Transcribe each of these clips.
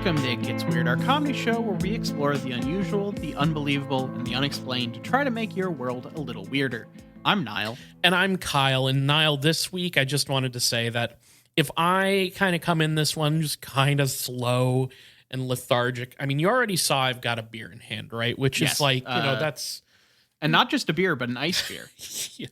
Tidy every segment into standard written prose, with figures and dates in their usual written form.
Welcome to It Gets Weird, our comedy show where we explore the unusual, the unbelievable, and the unexplained to try to make your world a little weirder. I'm Nile. And I'm Kyle. And Nile, this week I just wanted to say that if I kind of come in this one just kind of slow and lethargic, I mean, you already saw I've got a beer in hand, right? Which is like, that's... And not just a beer, but an ice beer. Yeah.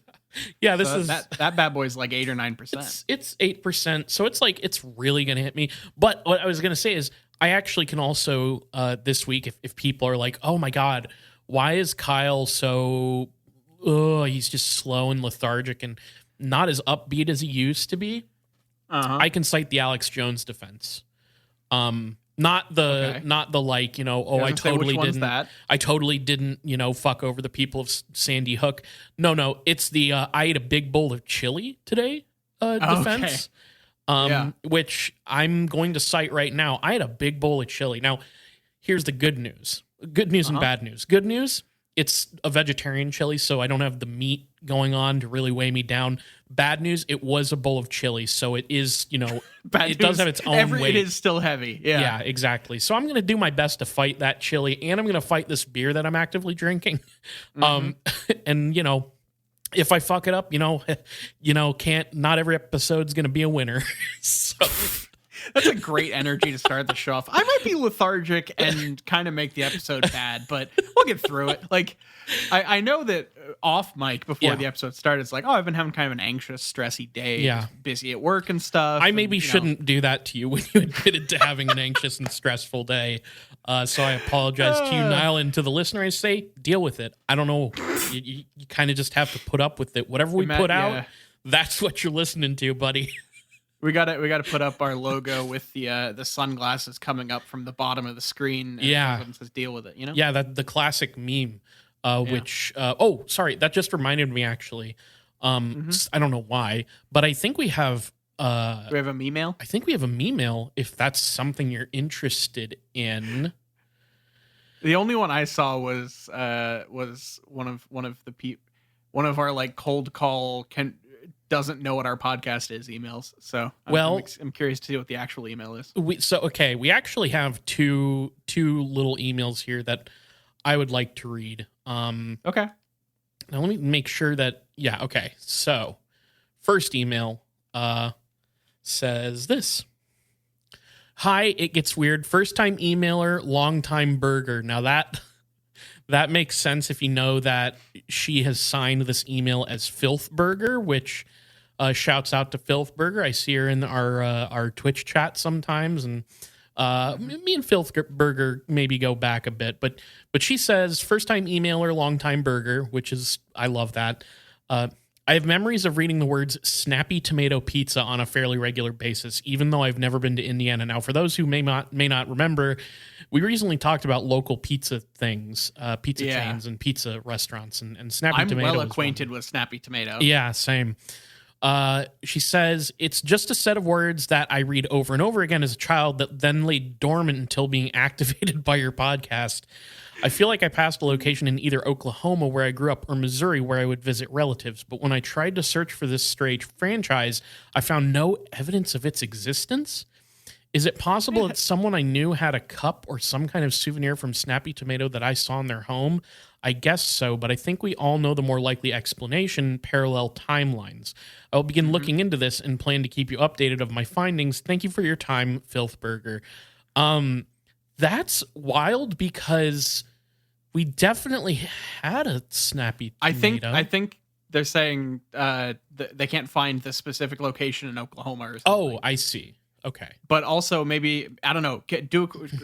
Yeah, this so is that bad boy's like 8 or 9%. It's 8%, so it's like it's really gonna hit me. But what I was gonna say is I actually can also this week, if people are like, oh my god, why is Kyle so he's just slow and lethargic and not as upbeat as he used to be? I can cite the Alex Jones defense. Not the like, I totally didn't, fuck over the people of Sandy Hook. No, it's the I ate a big bowl of chili today defense, which I'm going to cite right now. I had a big bowl of chili. Now, here's the good news. Good news and bad news. Good news, it's a vegetarian chili, so I don't have the meat going on to really weigh me down. Bad news, it was a bowl of chili, so it is, it does have its own weight. It is still heavy. Yeah, exactly. So I'm going to do my best to fight that chili, and I'm going to fight this beer that I'm actively drinking. And, if I fuck it up, not every episode's going to be a winner. So... That's a great energy to start the show off. I might be lethargic and kind of make the episode bad, but we'll get through it. Like, I know that off mic before the episode started, it's like, I've been having kind of an anxious, stressy day. Yeah. Busy at work and stuff. I maybe shouldn't do that to you when you admitted to having an anxious and stressful day. So I apologize to you, Nile, and to the listener. I say, deal with it. I don't know. You kind of just have to put up with it. Whatever we put out, that's what you're listening to, buddy. We gotta put up our logo with the sunglasses coming up from the bottom of the screen. And says deal with it. Yeah, the classic meme. Which sorry, that just reminded me actually. I don't know why, but I think we have. Do we have a meme-mail? I think we have a meme-mail. If that's something you're interested in. The only one I saw was one of our like cold call doesn't know what our podcast is emails. So I'm curious to see what the actual email is. We actually have two little emails here that I would like to read. Okay. Now let me make sure that, okay. So first email says this. Hi, It Gets Weird. First time emailer, long time burger. Now that makes sense if you know that she has signed this email as Filth Burger, which shouts out to Filth Burger. I see her in our Twitch chat sometimes, and me and Filth Burger maybe go back a bit, but she says first time emailer, long time burger, which is, I love that. I have memories of reading the words snappy tomato pizza on a fairly regular basis, even though I've never been to Indiana. Now, for those who may not remember, we recently talked about local pizza things, pizza chains and pizza restaurants, and snappy tomato. I'm well acquainted with snappy tomato. Yeah, same. She says, it's just a set of words that I read over and over again as a child that then lay dormant until being activated by your podcast. I feel like I passed a location in either Oklahoma, where I grew up, or Missouri, where I would visit relatives. But when I tried to search for this strange franchise, I found no evidence of its existence. Is it possible that someone I knew had a cup or some kind of souvenir from Snappy Tomato that I saw in their home? I guess so, but I think we all know the more likely explanation, parallel timelines. I will begin looking into this and plan to keep you updated of my findings. Thank you for your time, Filth Burger. That's wild because we definitely had a Snappy Tomato. I think they're saying they can't find the specific location in Oklahoma or something. Oh, I see. Okay. But also maybe, I don't know,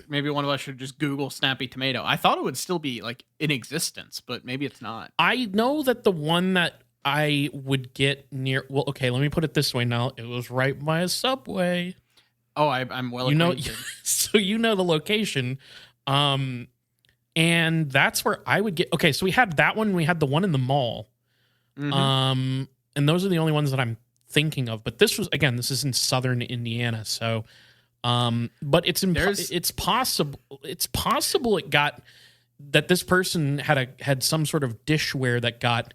maybe one of us should just Google Snappy Tomato. I thought it would still be like in existence, but maybe it's not. I know that the one that I would get near, well, okay, let me put it this way now. It was right by a Subway. Oh, I'm well acquainted. So you know the location. And that's where I would get, okay, so we had that one, we had the one in the mall. And those are the only ones that I'm thinking of, but this is in southern Indiana, so but it's possible it got that this person had some sort of dishware that got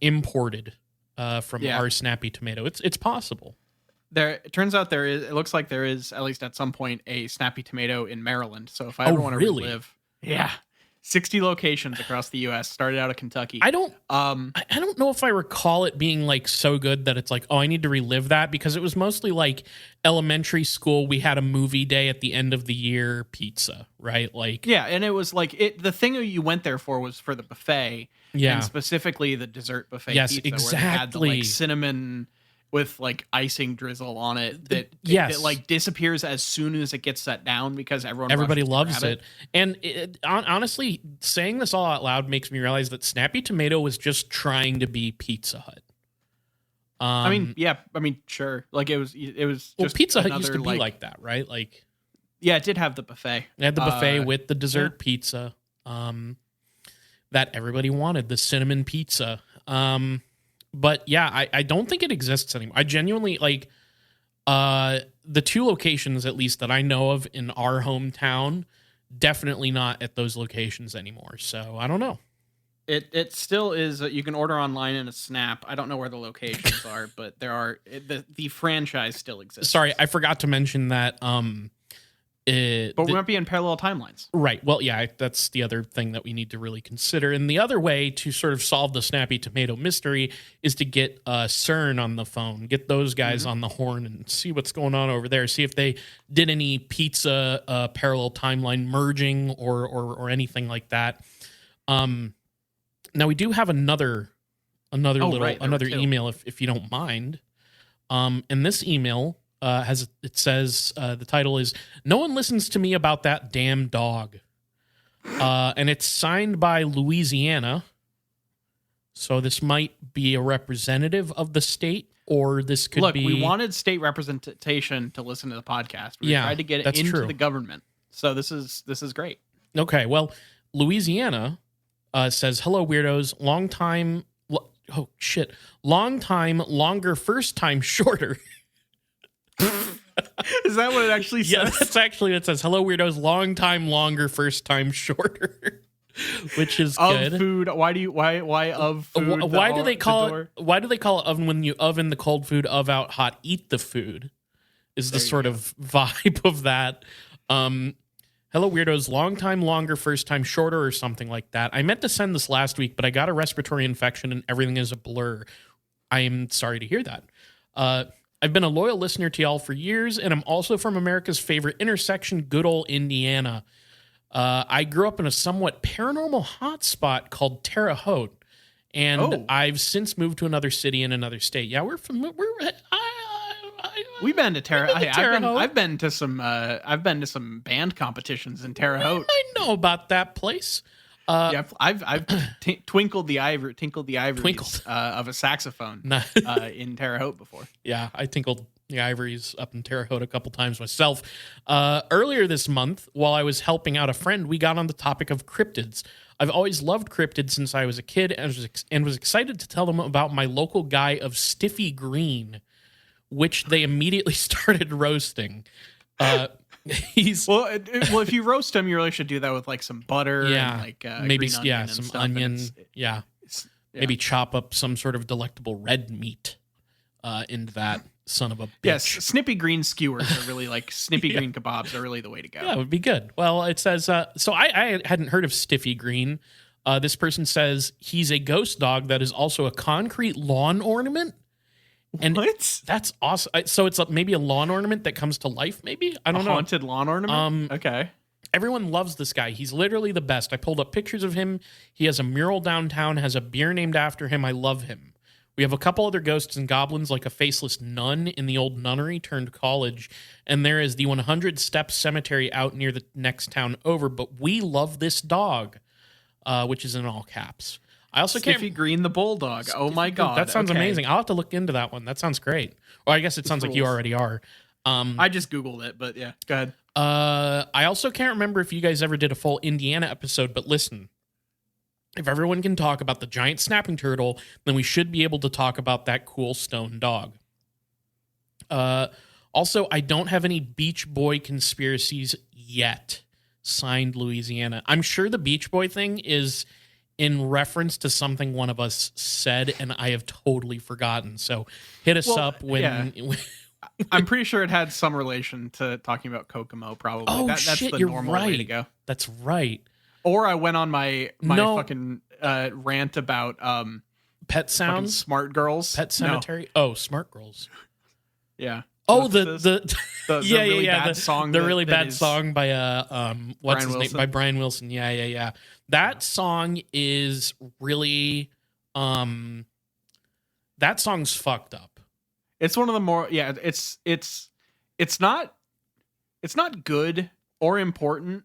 imported from our Snappy Tomato. It's possible. It turns out it looks like there is, at least at some point, a Snappy Tomato in Maryland. So if I ever want to relive, yeah, 60 locations across the U.S. Started out of Kentucky. I don't know if I recall it being like so good that it's like, oh, I need to relive that, because it was mostly like elementary school. We had a movie day at the end of the year, pizza, right? Like, yeah, and it was like the thing you went there for was for the buffet, and specifically the dessert buffet. Yes, pizza, exactly. Where they had the like cinnamon with like icing drizzle on it that like disappears as soon as it gets set down because everybody loves it. And honestly, saying this all out loud makes me realize that Snappy Tomato was just trying to be Pizza Hut. I mean, sure. Like it was just, well, Pizza Hut used to be like that, right? Like, yeah, it did have the buffet. It had the buffet with the dessert pizza that everybody wanted, the cinnamon pizza. But yeah, I don't think it exists anymore. I genuinely like the two locations, at least that I know of in our hometown, definitely not at those locations anymore. So I don't know. It still is. You can order online in a Snap. I don't know where the locations are, but there are. The franchise still exists. Sorry, I forgot to mention that. But we might be in parallel timelines. Right. Well, yeah, that's the other thing that we need to really consider. And the other way to sort of solve the Snappy Tomato mystery is to get CERN on the phone, get those guys on the horn and see what's going on over there. See if they did any pizza parallel timeline merging or anything like that. Now we do have another email if you don't mind. And this email says the title is "No one listens to me about that damn dog," and it's signed by Louisiana. So this might be a representative of the state, or this could be. Look, we wanted state representation to listen to the podcast. We tried to get it into the government. So this is great. Okay, well, Louisiana says, "Hello, weirdos. Long time, longer, first time shorter." Is that what it actually says? Yeah, that's actually what it says. Hello, weirdos. Long time, longer, first time shorter. Which is good. Of food. Why of food? Why do they call it oven when you oven the cold food of out hot eat the food? Is the sort of vibe of that. Hello, weirdos. Long time, longer, first time shorter, or something like that. I meant to send this last week, but I got a respiratory infection and everything is a blur. I am sorry to hear that. I've been a loyal listener to y'all for years, and I'm also from America's favorite intersection, good old Indiana. I grew up in a somewhat paranormal hotspot called Terre Haute, and I've since moved to another city in another state. Yeah, we've been to Terre Haute. I've been to some band competitions in Terre Haute. I know about that place. I've tinkled the ivories of a saxophone in Terre Haute before. Yeah, I tinkled the ivories up in Terre Haute a couple times myself. Earlier this month, while I was helping out a friend, we got on the topic of cryptids. I've always loved cryptids since I was a kid and was excited to tell them about my local guy of Stiffy Green, which they immediately started roasting. If you roast him, you really should do that with like some butter, and like maybe green onion some stuff, onion, maybe chop up some sort of delectable red meat into that son of a bitch. Yes, Snippy Green skewers are really like Snippy Green kebabs are really the way to go. Yeah, it would be good. Well, it says so. I hadn't heard of Stiffy Green. This person says he's a ghost dog that is also a concrete lawn ornament. And what? That's awesome. So it's maybe a lawn ornament that comes to life, maybe? I don't know. Haunted lawn ornament? Okay. Everyone loves this guy. He's literally the best. I pulled up pictures of him. He has a mural downtown, has a beer named after him. I love him. We have a couple other ghosts and goblins, like a faceless nun in the old nunnery turned college. And there is the 100 Steps Cemetery out near the next town over. But we love this dog, which is in all caps. I also Stiffy Green the Bulldog. Oh my God. That sounds amazing. I'll have to look into that one. That sounds great. Or I guess it sounds like you already are. I just Googled it, but yeah, go ahead. I also can't remember if you guys ever did a full Indiana episode, but listen, if everyone can talk about the giant snapping turtle, then we should be able to talk about that cool stone dog. Also, I don't have any Beach Boy conspiracies yet. Signed, Louisiana. I'm sure the Beach Boy thing is in reference to something one of us said, and I have totally forgotten. So hit us up when... Yeah. I'm pretty sure it had some relation to talking about Kokomo. Probably. Oh That's shit, the you're normal right. way to go. That's right. Or I went on my No. fucking rant about Pet sounds. smart girls. Pet Cemetery. No. Oh, Smart Girls. Yeah. Oh, What's the yeah, really yeah, bad song. The really bad song by what's his name? By Brian Wilson. Yeah. That song is really that song's fucked up. It's one of the more it's not good or important,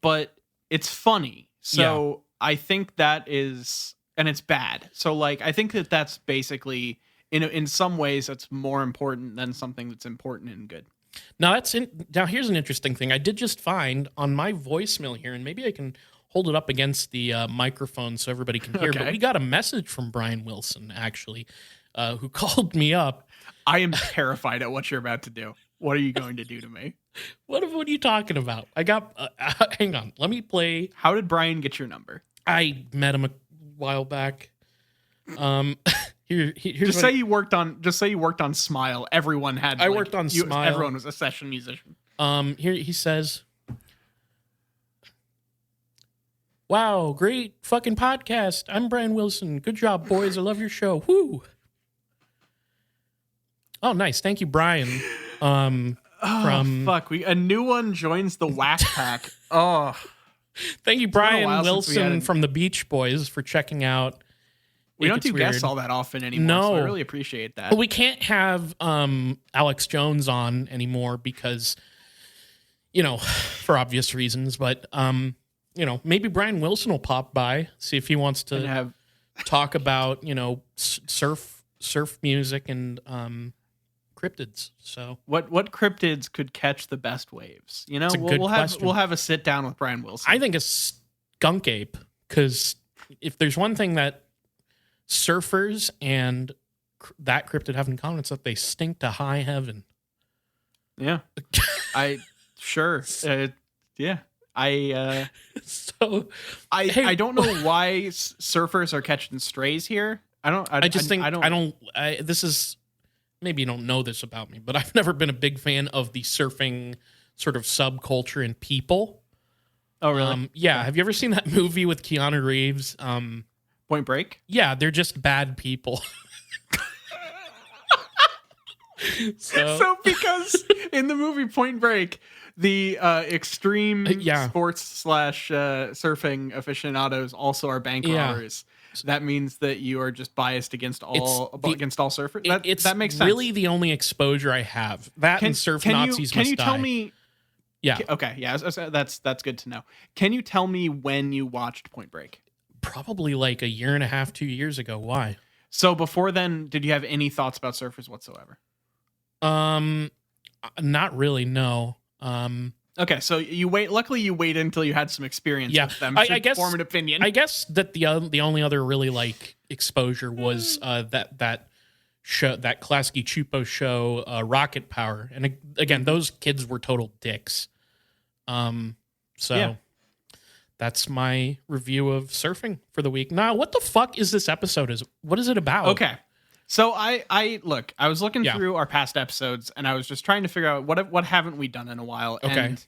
but it's funny. So I think that is, and it's bad. So like I think that's basically in some ways that's more important than something that's important and good. Now here's an interesting thing. I did just find on my voicemail here, and maybe I can hold it up against the microphone so everybody can hear. Okay. But we got a message from Brian Wilson actually, who called me up. I am terrified at what you're about to do. What are you going to do to me? What are you talking about? I got. Hang on. Let me play. How did Brian get your number? I met him a while back. Here's just say you worked on Smile. Everyone had. I worked on Smile. Everyone was a session musician. Here he says, "Wow, great fucking podcast. I'm Brian Wilson. Good job, boys. I love your show. Woo." Oh, nice. Thank you, Brian. Fuck. A new one joins the Whack Pack. Oh. Thank you, Brian Wilson from the Beach Boys, for checking out. We don't do guests all that often anymore, no. So I really appreciate that. But we can't have Alex Jones on anymore because, for obvious reasons. But, maybe Brian Wilson will pop by, see if he wants to talk about, surf music and cryptids. So what cryptids could catch the best waves? We'll have a sit down with Brian Wilson. I think a skunk ape, because if there's one thing that surfers and that cryptid have in common, it's that they stink to high heaven. Yeah, I don't know why surfers are catching strays here. This is, maybe you don't know this about me, but I've never been a big fan of the surfing sort of subculture in people. Oh, really? Yeah. Have you ever seen that movie with Keanu Reeves? Point Break? Yeah, they're just bad people. So because in the movie Point Break, the extreme sports / surfing aficionados also are bank robbers. That means that you are just biased against all surfers. That makes sense. Really the only exposure I have. And surf Nazis can must you tell die. me? Yeah. Okay. Yeah. That's good to know. Can you tell me when you watched Point Break? Probably like a year and a half, 2 years ago. Why? So before then, did you have any thoughts about surfers whatsoever? Not really. No. Okay, so luckily you waited until you had some experience with them I guess, form an opinion. I guess that the only other really like exposure was that show, that Klasky Chupo show, Rocket Power, and again those kids were total dicks. That's my review of surfing for the week. Now, what the fuck is this episode? What is it about? Okay. So I was looking through our past episodes and I was just trying to figure out what haven't we done in a while. Okay. And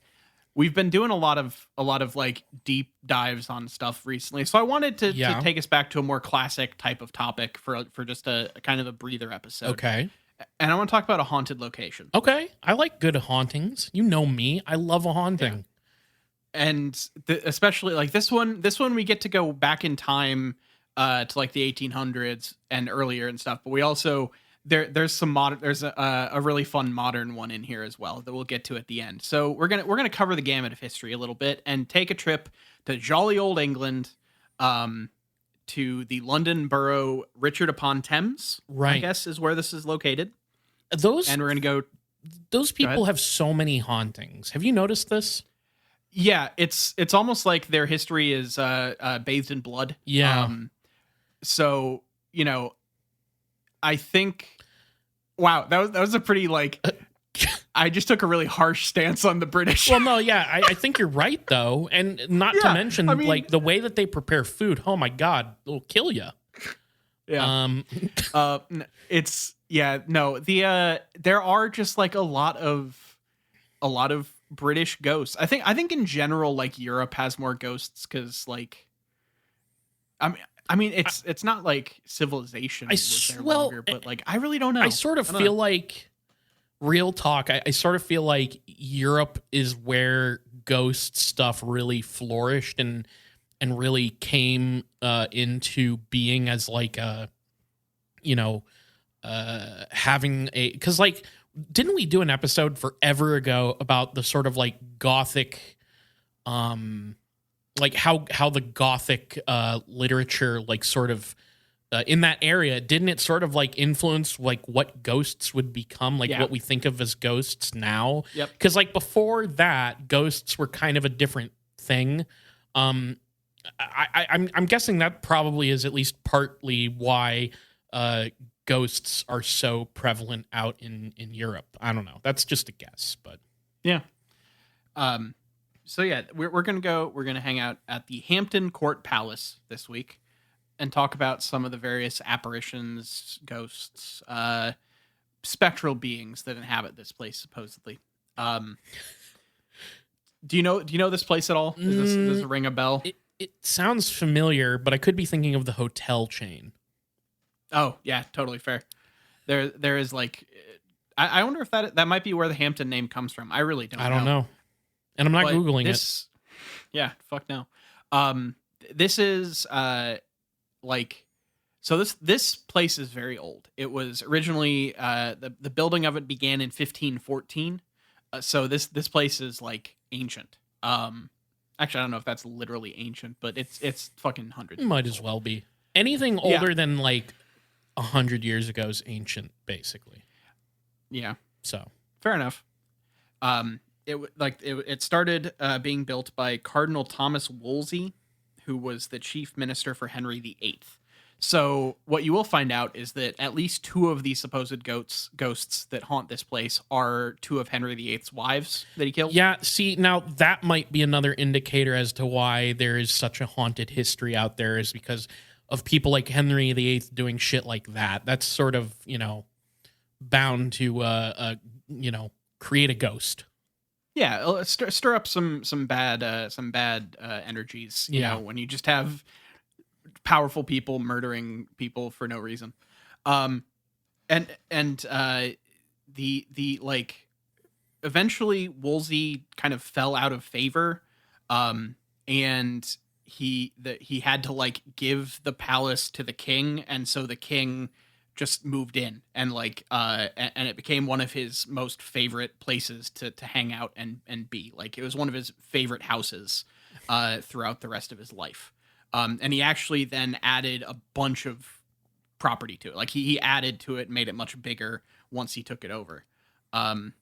we've been doing a lot of like deep dives on stuff recently. So I wanted to take us back to a more classic type of topic for just a kind of a breather episode. Okay. And I want to talk about a haunted location. Okay. I like good hauntings. You know me. I love a haunting. Yeah. And especially like this one we get to go back in time to like the 1800s and earlier and stuff, but we also there's some a really fun modern one in here as well that we'll get to at the end. So we're gonna cover the gamut of history a little bit and take a trip to jolly old England, to the London borough Richard upon Thames. Right, I guess is where this is located. And we're gonna go. Those people have so many hauntings. Have you noticed this? Yeah, it's almost like their history is bathed in blood. Yeah. So, I think, wow, that was a pretty like, I just took a really harsh stance on the British. Well, no, yeah, I think you're right though. And not to mention like the way that they prepare food. Oh my God, it'll kill you. Um, It's no. There are just like a lot of British ghosts. I think in general, like Europe has more ghosts because like, I mean, it's not like civilization was there longer, but like I really don't know. I sort of feel like, real talk, I sort of feel like Europe is where ghost stuff really flourished and really came into being as like a, having a, because like, didn't we do an episode forever ago about the sort of like Gothic, like how the Gothic literature, like sort of in that area, didn't it sort of like influence like what ghosts would become, like what we think of as ghosts now? Yep. Because like before that, ghosts were kind of a different thing. I'm guessing that probably is at least partly why ghosts are so prevalent out in Europe. I don't know. That's just a guess, but yeah. So yeah, we're gonna hang out at the Hampton Court Palace this week and talk about some of the various apparitions, ghosts, spectral beings that inhabit this place supposedly. Do you know this place at all? Does this ring a bell? It sounds familiar, but I could be thinking of the hotel chain. Oh yeah, totally fair. There is like, I wonder if that might be where the Hampton name comes from. I really don't. I don't know. And I'm not Googling it. Yeah, fuck no. This is like, so this place is very old. It was originally the building of it began in 1514. So this place is like ancient. Actually, I don't know if that's literally ancient, but it's fucking hundreds. Might as well be. Anything older than like 100 years ago is ancient, basically. Yeah. So fair enough. It started being built by Cardinal Thomas Wolsey, who was the chief minister for Henry VIII. So what you will find out is that at least two of these supposed ghosts that haunt this place are two of Henry VIII's wives that he killed. Yeah, see, now that might be another indicator as to why there is such a haunted history out there, is because of people like Henry VIII doing shit like that. That's sort of, bound to, create a ghost. Yeah, stir up some bad energies. You know, when you just have powerful people murdering people for no reason. The like, eventually Wolsey kind of fell out of favor, and he had to like give the palace to the king, and so the king just moved in and like and it became one of his most favorite places to hang out and be. Like, it was one of his favorite houses throughout the rest of his life. And he actually then added a bunch of property to it. Like he added to it, made it much bigger once he took it over. And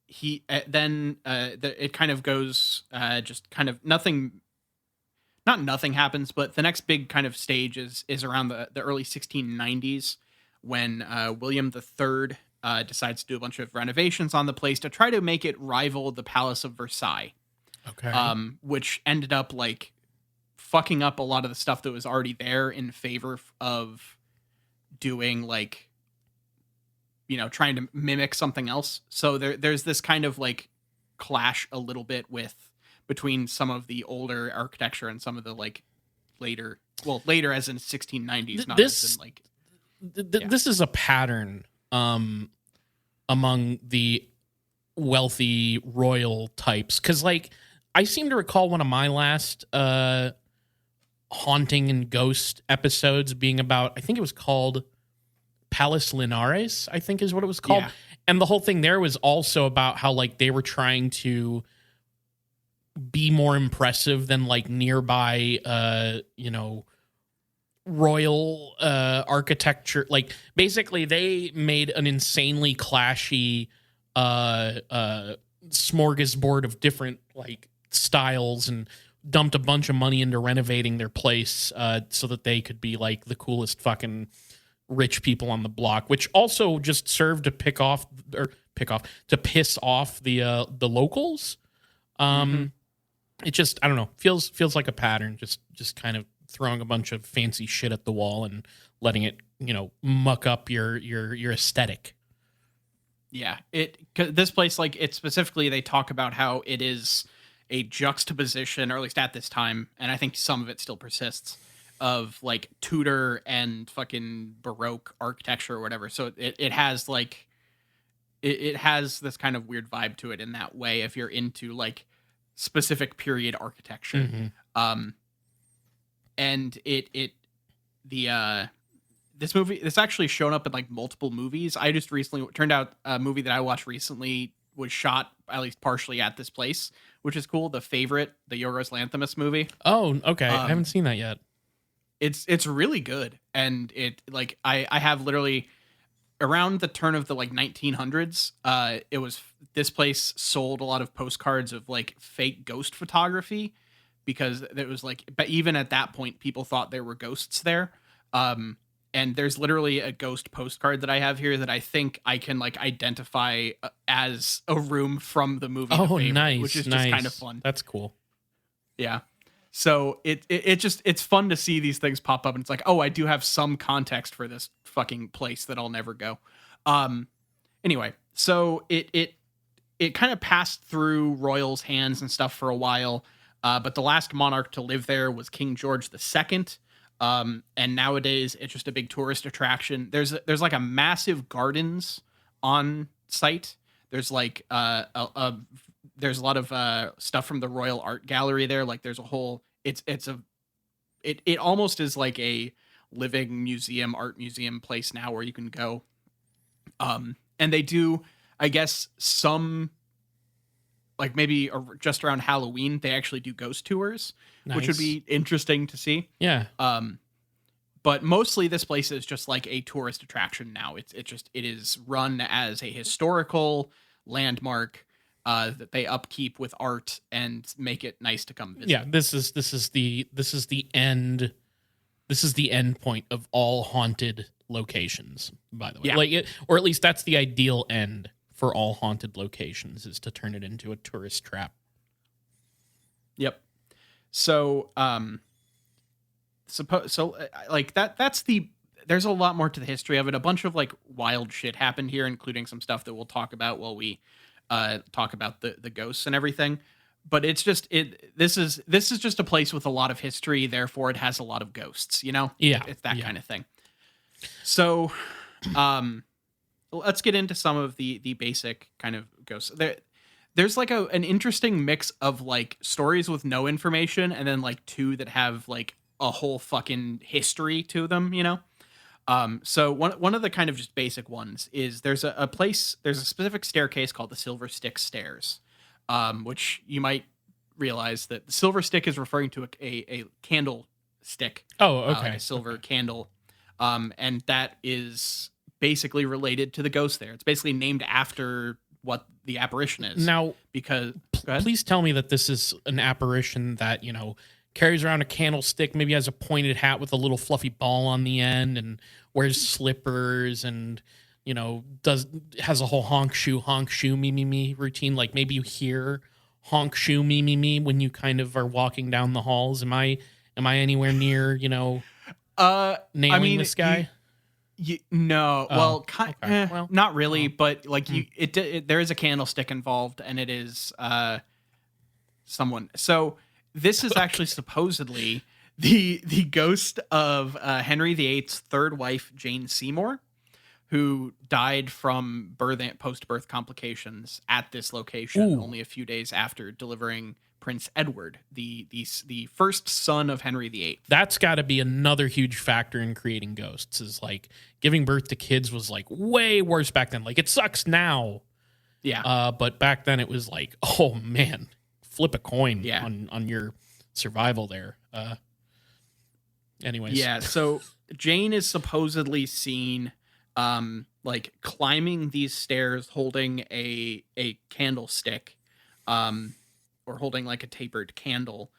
he then it kind of goes just kind of nothing happens, but the next big kind of stage is around the early 1690s when William III decides to do a bunch of renovations on the place to try to make it rival the Palace of Versailles. Okay. Which ended up like fucking up a lot of the stuff that was already there in favor of doing like, trying to mimic something else. So there's this kind of like clash a little bit between some of the older architecture and some of the like later as in 1690s. Not as in like this is a pattern among the wealthy royal types, because like I seem to recall one of my last haunting and ghost episodes being about, I think it was called Palace Linares, I think is what it was called. Yeah. And the whole thing there was also about how like they were trying to be more impressive than like nearby royal architecture. Like basically they made an insanely clashy smorgasbord of different like styles and dumped a bunch of money into renovating their place so that they could be like the coolest fucking rich people on the block, which also just served to piss off the locals. It just, I don't know, feels like a pattern, just kind of throwing a bunch of fancy shit at the wall and letting it, muck up your aesthetic. Yeah, this place, like, it specifically, they talk about how it is a juxtaposition, or at least at this time, and I think some of it still persists, of like Tudor and fucking Baroque architecture or whatever. So it has like it has this kind of weird vibe to it in that way if you're into like specific period architecture. Mm-hmm. And this actually shown up in like multiple movies. I just recently turned out a movie that I watched recently was shot at least partially at this place, which is cool. The Favorite, the Yorgos Lanthimos movie. Oh, okay. I haven't seen that yet. It's really good. And it like I have literally around the turn of the like 1900s, it was this place sold a lot of postcards of like fake ghost photography because it was like, but even at that point, people thought there were ghosts there. And there's literally a ghost postcard that I have here that I think I can like identify as a room from the movie. Oh, The Favorite, nice. Which is nice. just kind of fun. That's cool. Yeah. So it's fun to see these things pop up and it's like, oh, I do have some context for this fucking place that I'll never go. Anyway, so it kind of passed through royals' hands and stuff for a while. But the last monarch to live there was King George II. And nowadays it's just a big tourist attraction. There's like a massive gardens on site. There's like there's a lot of stuff from the Royal Art Gallery there. Like there's a whole it almost is like a living museum, art museum place now where you can go. And they do, I guess, some like maybe just around Halloween, they actually do ghost tours, which would be interesting to see. Yeah. But mostly this place is just like a tourist attraction now. It is run as a historical landmark that they upkeep with art and make it nice to come visit. Yeah, this is the end point of all haunted locations, by the way. Yeah. Or at least that's the ideal end for all haunted locations, is to turn it into a tourist trap. Yep. So there's a lot more to the history of it. A bunch of like wild shit happened here, including some stuff that we'll talk about while we talk about the ghosts and everything. But it's just this is just a place with a lot of history, therefore it has a lot of ghosts, Yeah. It's that kind of thing. So let's get into some of the basic kind of ghosts. There's like an interesting mix of like stories with no information and then like two that have like a whole fucking history to them, So one of the kind of just basic ones is there's a specific staircase called the Silver Stick Stairs, which you might realize that the silver stick is referring to a candlestick. Oh, okay. Like a silver candle. And that is basically related to the ghost there. It's basically named after what the apparition is. Now, because please tell me that this is an apparition that, carries around a candlestick, maybe has a pointed hat with a little fluffy ball on the end, and wears slippers, and has a whole honk shoe me me me routine. Like maybe you hear honk shoe me me me when you kind of are walking down the halls. Am I anywhere near nailing this guy? No. Oh, well, well, not really, but like there is a candlestick involved, and it is someone. So this is actually supposedly the ghost of Henry VIII's third wife, Jane Seymour, who died from post-birth complications at this location only a few days after delivering Prince Edward, the first son of Henry VIII. That's got to be another huge factor in creating ghosts, is like giving birth to kids was like way worse back then. Like it sucks now. Yeah. But back then it was like, oh man, flip a coin Yeah. on your survival there. Anyways. Yeah. So Jane is supposedly seen like climbing these stairs holding a candlestick, or holding like a tapered candle.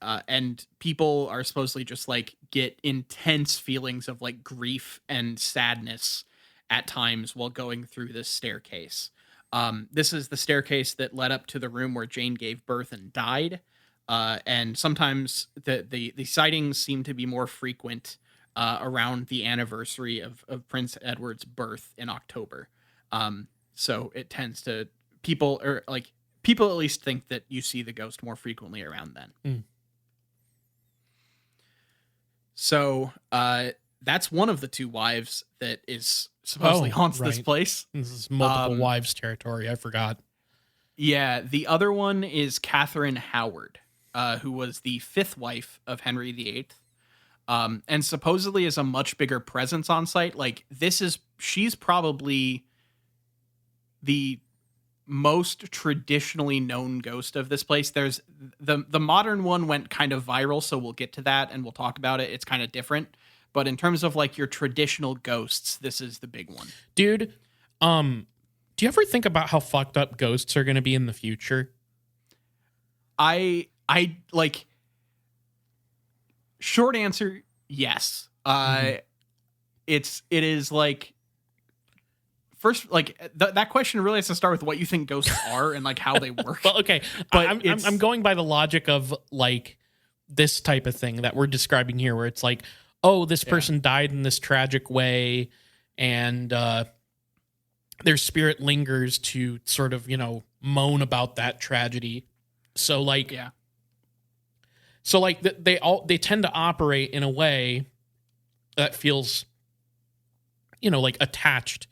And people are supposedly just like get intense feelings of like grief and sadness at times while going through this staircase. This is the staircase that led up to the room where Jane gave birth and died. And sometimes the sightings seem to be more frequent around the anniversary of Prince Edward's birth in October. So it tends to people at least think that you see the ghost more frequently around then. Mm. So that's one of the two wives that is supposedly haunts this place. This is multiple wives territory. I forgot. Yeah, the other one is Catherine Howard, who was the fifth wife of Henry VIII, and supposedly is a much bigger presence on site. Like she's probably the most traditionally known ghost of this place. There's the modern one went kind of viral, so we'll get to that and we'll talk about it. It's kind of different, but in terms of like your traditional ghosts, this is the big one. Dude, do you ever think about how fucked up ghosts are going to be in the future? I like, short answer, yes. It is like, first, like that question really has to start with what you think ghosts are and like how they work. Well, okay, but I'm going by the logic of like this type of thing that we're describing here, where it's like, oh, this person died in this tragic way, and their spirit lingers to sort of, moan about that tragedy. So like, they tend to operate in a way that feels, like attached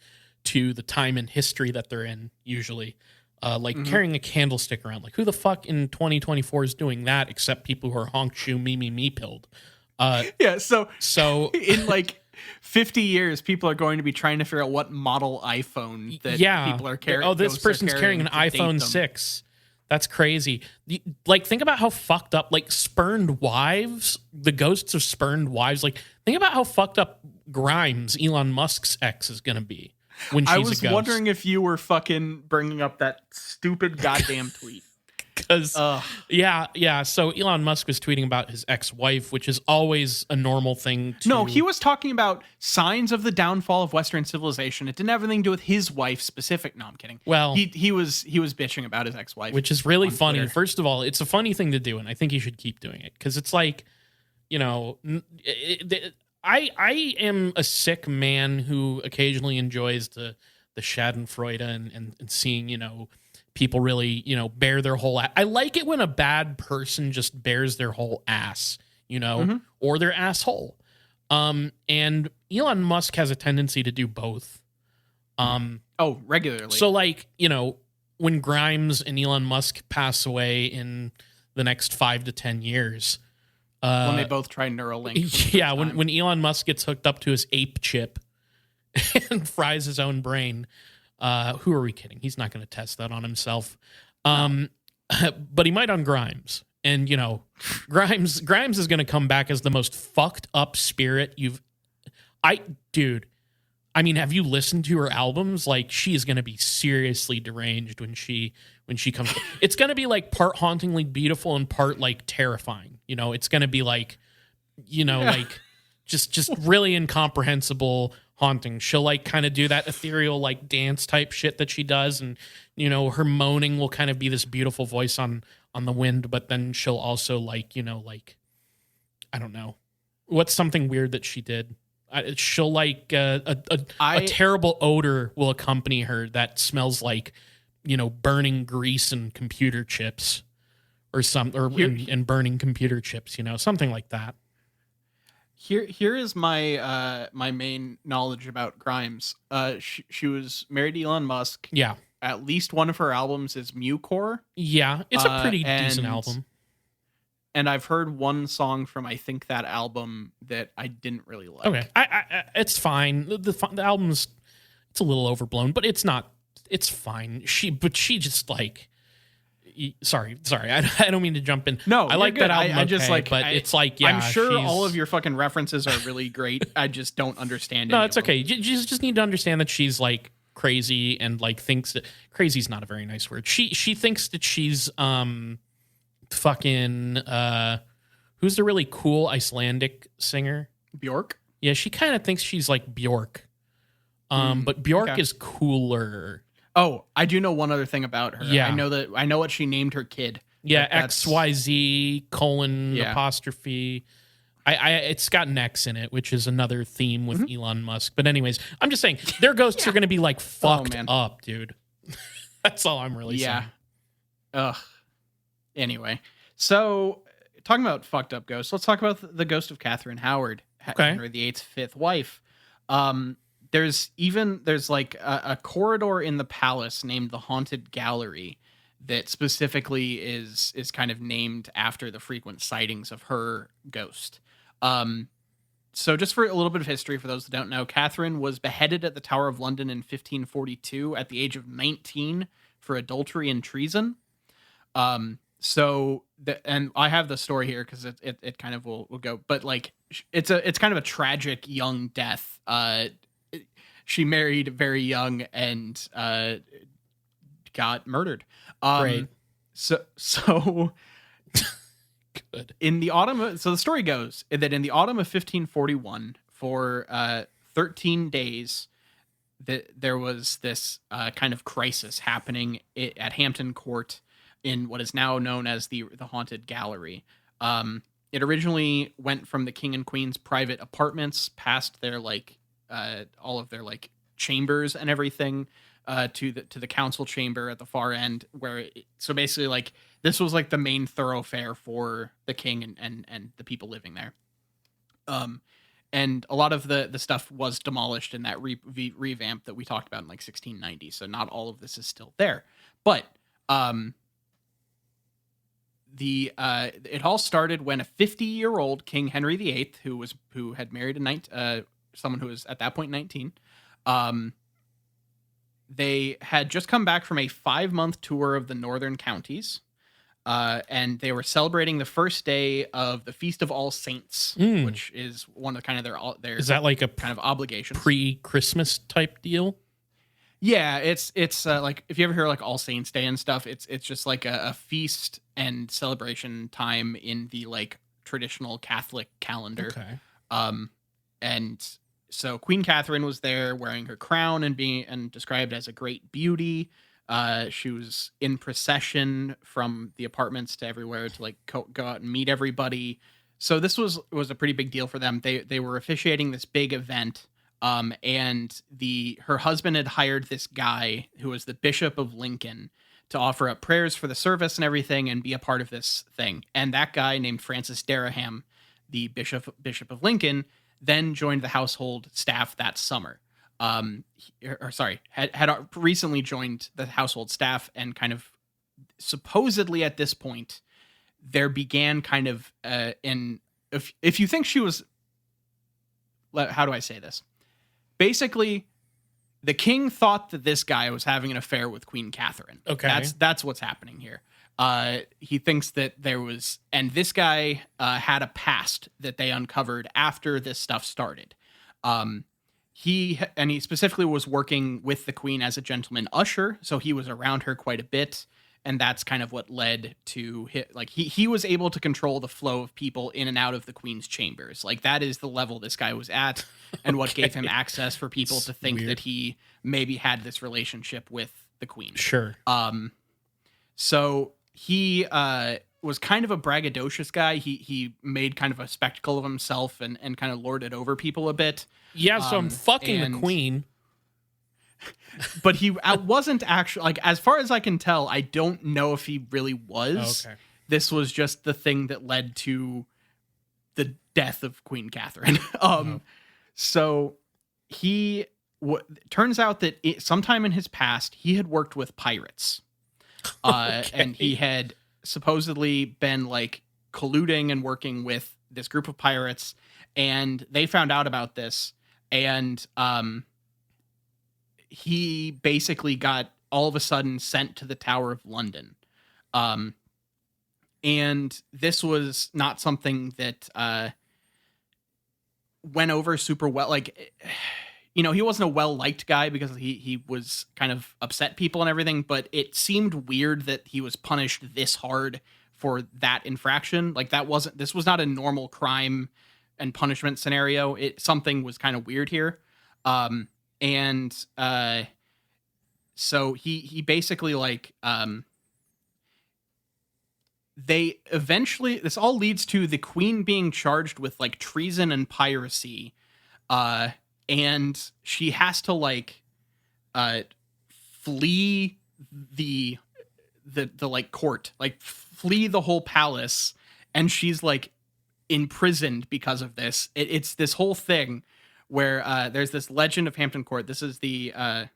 to the time and history that they're in, usually. Carrying a candlestick around. Like, who the fuck in 2024 is doing that except people who are honk shoe me pilled? So in like 50 years, people are going to be trying to figure out what model iPhone that people are carrying. Oh, this person's carrying an iPhone 6. That's crazy. Like, think about how fucked up, like, spurned wives, the ghosts of spurned wives. Like, think about how fucked up Grimes, Elon Musk's ex, is going to be when she's a ghost. I was wondering if you were fucking bringing up that stupid goddamn tweet. Because, so Elon Musk was tweeting about his ex-wife, which is always a normal thing to... No, he was talking about signs of the downfall of Western civilization. It didn't have anything to do with his wife specific. No, I'm kidding. Well... He was bitching about his ex-wife. Which is really funny. Twitter. First of all, it's a funny thing to do, and I think you should keep doing it. Because it's like, I am a sick man who occasionally enjoys the schadenfreude and seeing, people really, bear their whole ass. I like it when a bad person just bears their whole ass, or their asshole. And Elon Musk has a tendency to do both. Regularly. So like, when Grimes and Elon Musk pass away in the next 5 to 10 years, when they both try Neuralink. Yeah. When Elon Musk gets hooked up to his ape chip and fries his own brain, who are we kidding? He's not going to test that on himself. But he might on Grimes. And, Grimes is going to come back as the most fucked up spirit have you listened to her albums? Like, she is going to be seriously deranged when she comes. It's going to be like part hauntingly beautiful and part like terrifying. It's going to be like, like just really incomprehensible haunting. She'll like kind of do that ethereal like dance type shit that she does, and her moaning will kind of be this beautiful voice on the wind, but then she'll also like I don't know, what's something weird that she did. She'll like a terrible odor will accompany her that smells like burning grease and computer chips and burning computer chips, something like that. Here is my my main knowledge about Grimes. She was married to Elon Musk. Yeah. At least one of her albums is Mucore. Yeah, it's a pretty decent album. And I've heard one song from I think that album that I didn't really like. Okay, I it's fine. The album's it's a little overblown, but it's not. It's fine. She just like. Sorry. I don't mean to jump in. No, I like good. that album. I just like, but it's like, yeah, I'm sure all of your fucking references are really great. I just don't understand. No, it's okay. You just need to understand that she's like crazy and like thinks that crazy's not a very nice word. She thinks that she's fucking who's the really cool Icelandic singer? Bjork. Yeah, she kind of thinks she's like Bjork. But Bjork is cooler. Oh, I do know one other thing about her. Yeah. I know what she named her kid. Yeah, XYZ colon Yeah. apostrophe. It's got an X in it, which is another theme with Elon Musk. But anyways, I'm just saying their ghosts are going to be like fucked up, dude. That's all I'm really saying. Ugh. Anyway, so talking about fucked up ghosts, let's talk about the ghost of Catherine Howard, Henry VIII's fifth wife. There's like a corridor in the palace named the Haunted Gallery that specifically is kind of named after the frequent sightings of her ghost. So just for a little bit of history, for those that don't know, Catherine was beheaded at the Tower of London in 1542 at the age of 19 for adultery and treason. And I have the story here because it kind of will go, but like it's kind of a tragic young death. She married very young and got murdered. Great. So Good. in the autumn, so the story goes that in the autumn of 1541, for 13 days, that there was this kind of crisis happening at Hampton Court in what is now known as the Haunted Gallery. It originally went from the king and queen's private apartments past their all of their like chambers and everything to the council chamber at the far end, so basically like this was like the main thoroughfare for the king and the people living there. And a lot of the stuff was demolished in that revamp that we talked about in like 1690. So not all of this is still there, but it all started when a 50-year-old King Henry VIII, who had married someone who was at that point 19, they had just come back from a 5-month tour of the northern counties. And they were celebrating the first day of the Feast of All Saints, which is one of kind of their is that like a kind of obligations, pre-Christmas type deal? Yeah, it's like if you ever hear like All Saints Day and stuff, it's just like a feast and celebration time in the like traditional Catholic calendar. Okay. And so Queen Catherine was there wearing her crown and described as a great beauty. She was in procession from the apartments to everywhere to like go out and meet everybody. So this was a pretty big deal for them. They were officiating this big event. And her husband had hired this guy who was the Bishop of Lincoln to offer up prayers for the service and everything and be a part of this thing. And that guy named Francis Dereham, the Bishop of Lincoln, then joined the household staff that summer. Had recently joined the household staff, and kind of supposedly at this point there began kind of if you think she was, how do I say this? Basically, the king thought that this guy was having an affair with Queen Catherine. Okay. That's what's happening here. He thinks that there was, and this guy had a past that they uncovered after this stuff started. He specifically was working with the queen as a gentleman usher, so he was around her quite a bit, and that's kind of what led to he was able to control the flow of people in and out of the queen's chambers. Like that is the level this guy was at, and what gave him access for people to think that he maybe had this relationship with the queen. Sure. So he was kind of a braggadocious guy. He made kind of a spectacle of himself and kind of lorded over people a bit. Yeah, so I'm fucking the queen. But he wasn't actually, like, as far as I can tell, I don't know if he really was. Okay. This was just the thing that led to the death of Queen Catherine. So he turns out that sometime in his past, he had worked with pirates. And he had supposedly been like colluding and working with this group of pirates, and they found out about this, and he basically got all of a sudden sent to the Tower of London. And this was not something that went over super well. Like, you know, he wasn't a well-liked guy because he was kind of upset people and everything, but it seemed weird that he was punished this hard for that infraction. Like this was not a normal crime and punishment scenario. Something was kind of weird here. So he basically this all leads to the queen being charged with like treason and piracy, and she has to like flee the like court, like flee the whole palace, and she's like imprisoned because of this. It's this whole thing where there's this legend of Hampton Court. This is the kind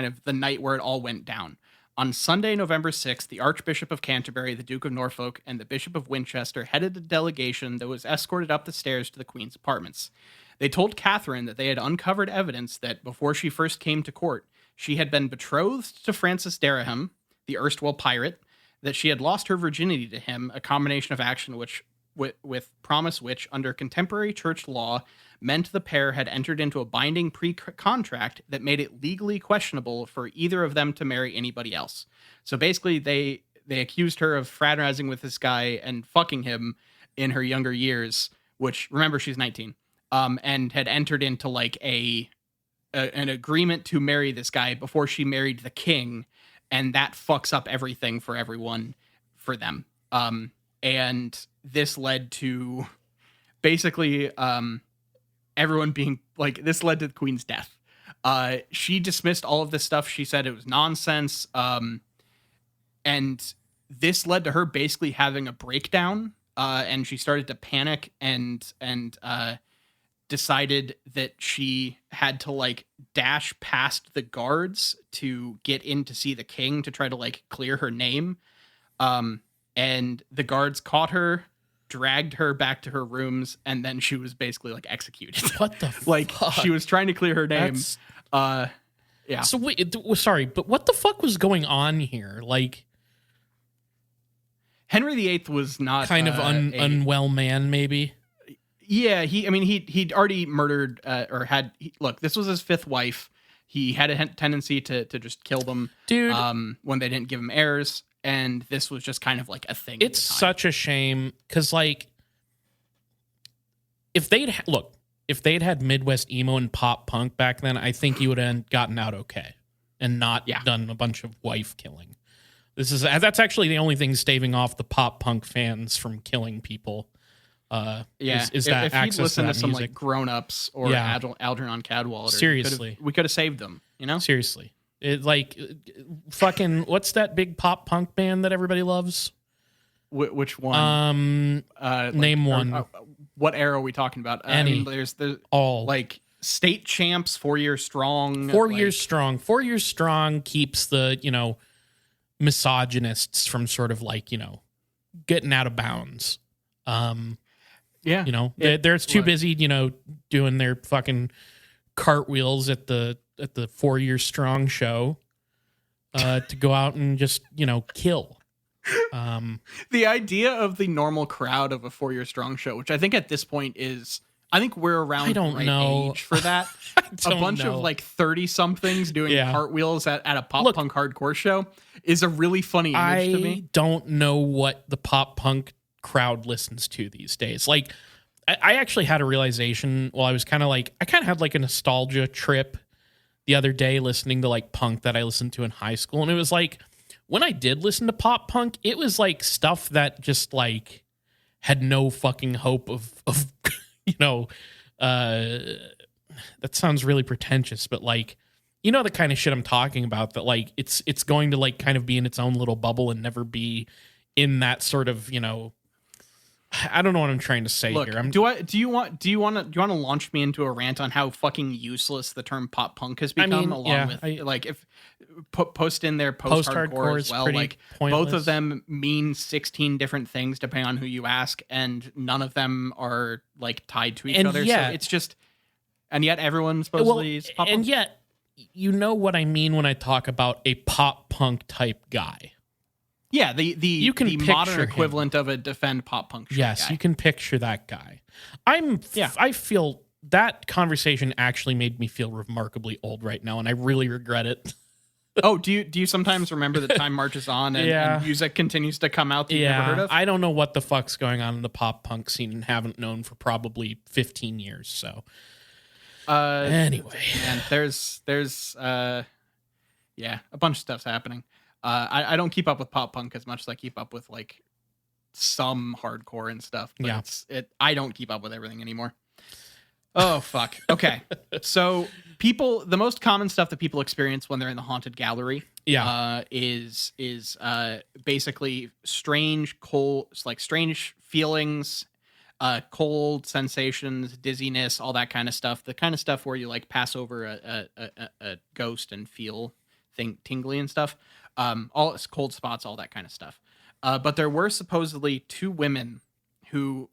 of the night where it all went down. On Sunday, November 6th, the Archbishop of Canterbury, the Duke of Norfolk, and the Bishop of Winchester headed a delegation that was escorted up the stairs to the Queen's apartments. They told Catherine that they had uncovered evidence that, before she first came to court, she had been betrothed to Francis Dereham, the erstwhile pirate, that she had lost her virginity to him, a combination of action with promise which, under contemporary church law, meant the pair had entered into a binding pre-contract that made it legally questionable for either of them to marry anybody else. So basically, they accused her of fraternizing with this guy and fucking him in her younger years, which, remember, she's 19, and had entered into like an agreement to marry this guy before she married the king, and that fucks up everything for everyone for them. And this led to basically everyone being like, this led to the Queen's death. She dismissed all of this stuff. She said it was nonsense. And this led to her basically having a breakdown. And she started to panic and decided that she had to like dash past the guards to get in to see the king to try to like clear her name. And the guards caught her, dragged her back to her rooms, and then she was basically like executed. What the like fuck? She was trying to clear her name. Yeah. So wait, sorry, but what the fuck was going on here? Like, Henry VIII was not kind of unwell man, maybe. Yeah, he'd already murdered look, this was his fifth wife. He had a tendency to just kill them, dude, when they didn't give him heirs, and this was just kind of like a thing. It's such a shame because, like, if they'd had Midwest emo and pop punk back then, I think he would have gotten out okay and not done a bunch of wife killing. That's actually the only thing staving off the pop punk fans from killing people. Is that if access he'd listened to to some music. like Grown Ups or Algernon Cadwallader, seriously, we could have saved them. You know, seriously, it like fucking what's that big pop punk band that everybody loves? Which one? Name one. What era are we talking about? Any? There's all like state champs, 4 years strong. 4 years strong. 4 years strong keeps the misogynists from sort of like getting out of bounds. They're too busy, doing their fucking cartwheels at the 4 years strong show to go out and just, kill. The idea of the normal crowd of a 4 year strong show, which I think at this point I think we're around the right age for that. A bunch of like 30 somethings doing cartwheels at a pop punk hardcore show is a really funny image to me. I don't know what the pop punk crowd listens to these days. Like, I actually had a realization while I was kind of had like a nostalgia trip the other day listening to like punk that I listened to in high school. And it was like, when I did listen to pop punk, it was like stuff that just like had no fucking hope of that sounds really pretentious, but like, the kind of shit I'm talking about, that like it's going to like kind of be in its own little bubble and never be in that sort of, I don't know what I'm trying to say here. Do you want to launch me into a rant on how fucking useless the term pop punk has become? If post in there post-hardcore as well, like pointless. Both of them mean 16 different things depending on who you ask, and none of them are like tied to each other. So it's just, and yet everyone supposedly is pop punk. And yet, you know what I mean when I talk about a pop punk type guy. Yeah, the modern equivalent of a defend pop punk. Yes, guy. You can picture that guy. I feel that conversation actually made me feel remarkably old right now, and I really regret it. Oh, do you sometimes remember that time marches on and music continues to come out that you've never heard of? I don't know what the fuck's going on in the pop punk scene and haven't known for probably 15 years. So, anyway, man, there's a bunch of stuff's happening. I don't keep up with pop punk as much as I keep up with like some hardcore and stuff. But I don't keep up with everything anymore. Oh fuck. Okay. So the most common stuff that people experience when they're in the haunted gallery, is basically strange strange feelings, cold sensations, dizziness, all that kind of stuff. The kind of stuff where you like pass over a ghost and feel tingly and stuff. All cold spots, all that kind of stuff. But there were supposedly 2 women who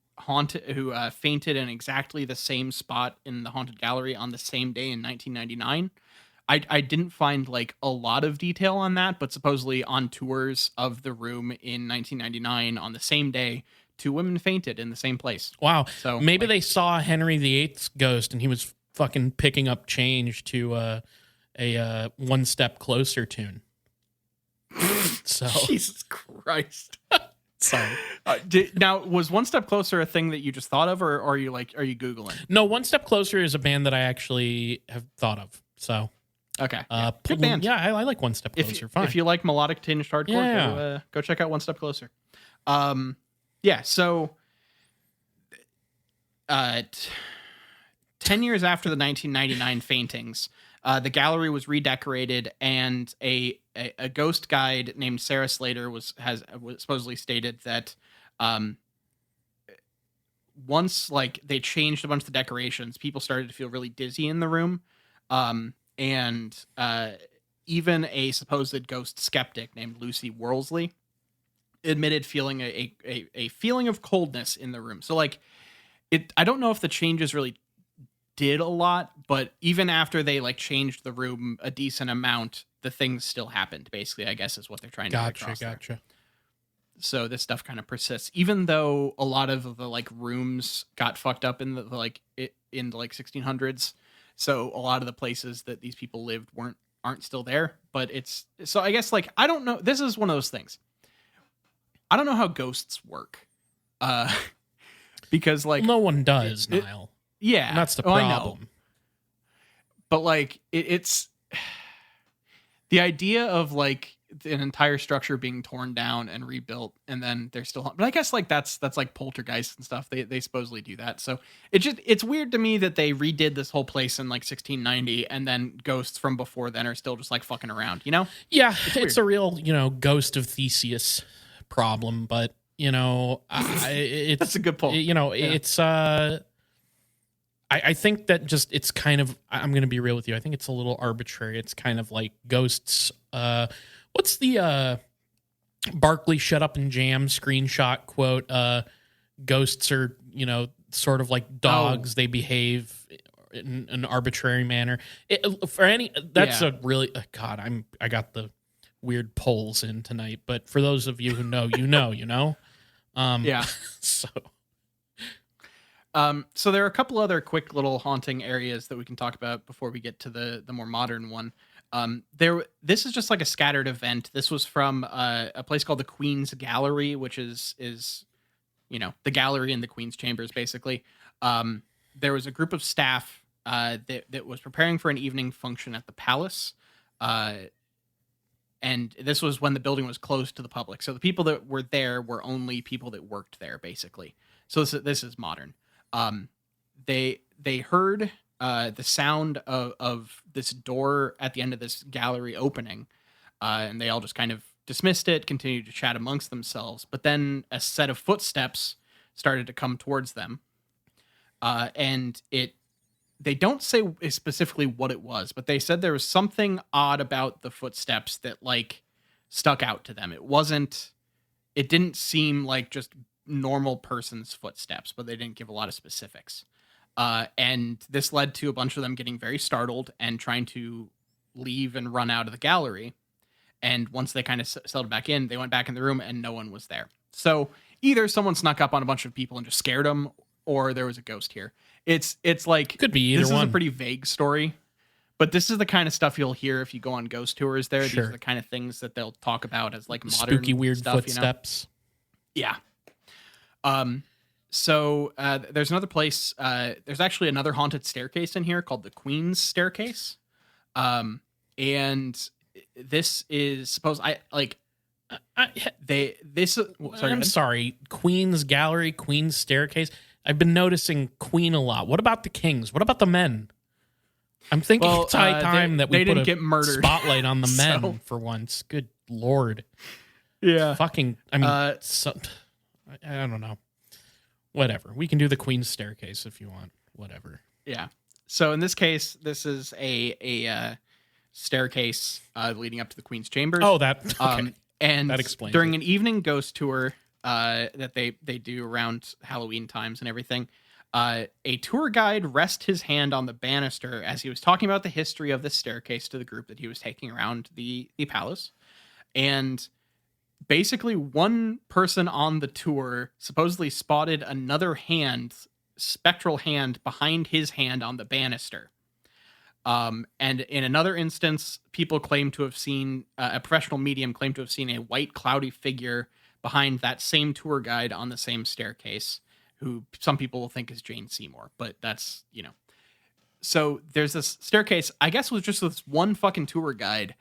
fainted in exactly the same spot in the haunted gallery on the same day in 1999. I didn't find like a lot of detail on that, but supposedly on tours of the room in 1999 on the same day, 2 women fainted in the same place. Wow. So maybe they saw Henry VIII's ghost and he was fucking picking up change to a One Step Closer tune. So Jesus Christ. Sorry. Now, was One Step Closer a thing that you just thought of, or are you Googling? No, One Step Closer is a band that I actually have thought of. So, okay. Good band. Yeah, I like One Step Closer. Fine. If you like melodic tinged hardcore, go check out One Step Closer. So 10 years after the 1999 faintings, the gallery was redecorated, and a ghost guide named Sarah Slater was supposedly stated that once like they changed a bunch of the decorations, people started to feel really dizzy in the room, and even a supposed ghost skeptic named Lucy Worlsley admitted feeling a feeling of coldness in the room. So like I don't know if the changes really did a lot, but even after they like changed the room a decent amount, the things still happened, basically, I guess is what they're trying to get across there. So this stuff kind of persists, even though a lot of the like rooms got fucked up in the 1600s. So a lot of the places that these people lived aren't still there, but so I guess like, I don't know. This is one of those things. I don't know how ghosts work. Because like no one does, Nile. Yeah. And that's the problem. I know. But like it's the idea of like an entire structure being torn down and rebuilt, and then they're still, but I guess like that's like poltergeist and stuff. They supposedly do that. So it's weird to me that they redid this whole place in like 1690, and then ghosts from before then are still just like fucking around, you know? Yeah. It's a real, ghost of Theseus problem, but it's that's a good point. It's I think that just it's kind of, I'm going to be real with you, I think it's a little arbitrary. It's kind of like ghosts. What's the Barkley Shut Up and Jam screenshot quote? Ghosts are, sort of like dogs. They behave in an arbitrary manner. That's a really, God, I got the weird polls in tonight, but for those of you who know, yeah. So there are a couple other quick little haunting areas that we can talk about before we get to the more modern one. This is just like a scattered event. This was from a place called the Queen's Gallery, which is the gallery in the Queen's chambers, basically. There was a group of staff that was preparing for an evening function at the palace. And this was when the building was closed to the public. So the people that were there were only people that worked there, basically. So this is modern. They heard the sound of this door at the end of this gallery opening, and they all just kind of dismissed it, continued to chat amongst themselves. But then a set of footsteps started to come towards them, and they don't say specifically what it was, but they said there was something odd about the footsteps that like stuck out to them. It didn't seem like just normal person's footsteps, but they didn't give a lot of specifics. And this led to a bunch of them getting very startled and trying to leave and run out of the gallery. And once they kind of settled back in, they went back in the room and no one was there. So either someone snuck up on a bunch of people and just scared them, or there was a ghost here. It's like, could be either this one. Is a pretty vague story, but this is the kind of stuff you'll hear if you go on ghost tours there. Sure. These are the kind of things that they'll talk about as like modern spooky, weird stuff, footsteps. Yeah. So there's another place. There's actually another haunted staircase in here called the Queen's Staircase. And this is supposed sorry, I'm sorry. Queen's gallery, Queen's staircase. I've been noticing Queen a lot. What about the kings? What about the men? I'm thinking it's high time that we put get murdered. Spotlight on the men for once. Good Lord. Yeah. Fucking, I mean, I don't know. Whatever. We can do the Queen's staircase if you want. Whatever. Yeah. So in this case, this is a staircase leading up to the Queen's chambers. Oh, that okay. And that explains during it. an evening ghost tour that they do around Halloween times and everything, a tour guide rested his hand on the banister as he was talking about the history of this staircase to the group that he was taking around the palace. And basically one person on the tour supposedly spotted another hand, spectral hand, behind his hand on the banister. And in another instance, people claim to have seen, a professional medium claimed to have seen a white cloudy figure behind that same tour guide on the same staircase, who some people will think is Jane Seymour, but that's, So there's this staircase, I guess was just this one fucking tour guide.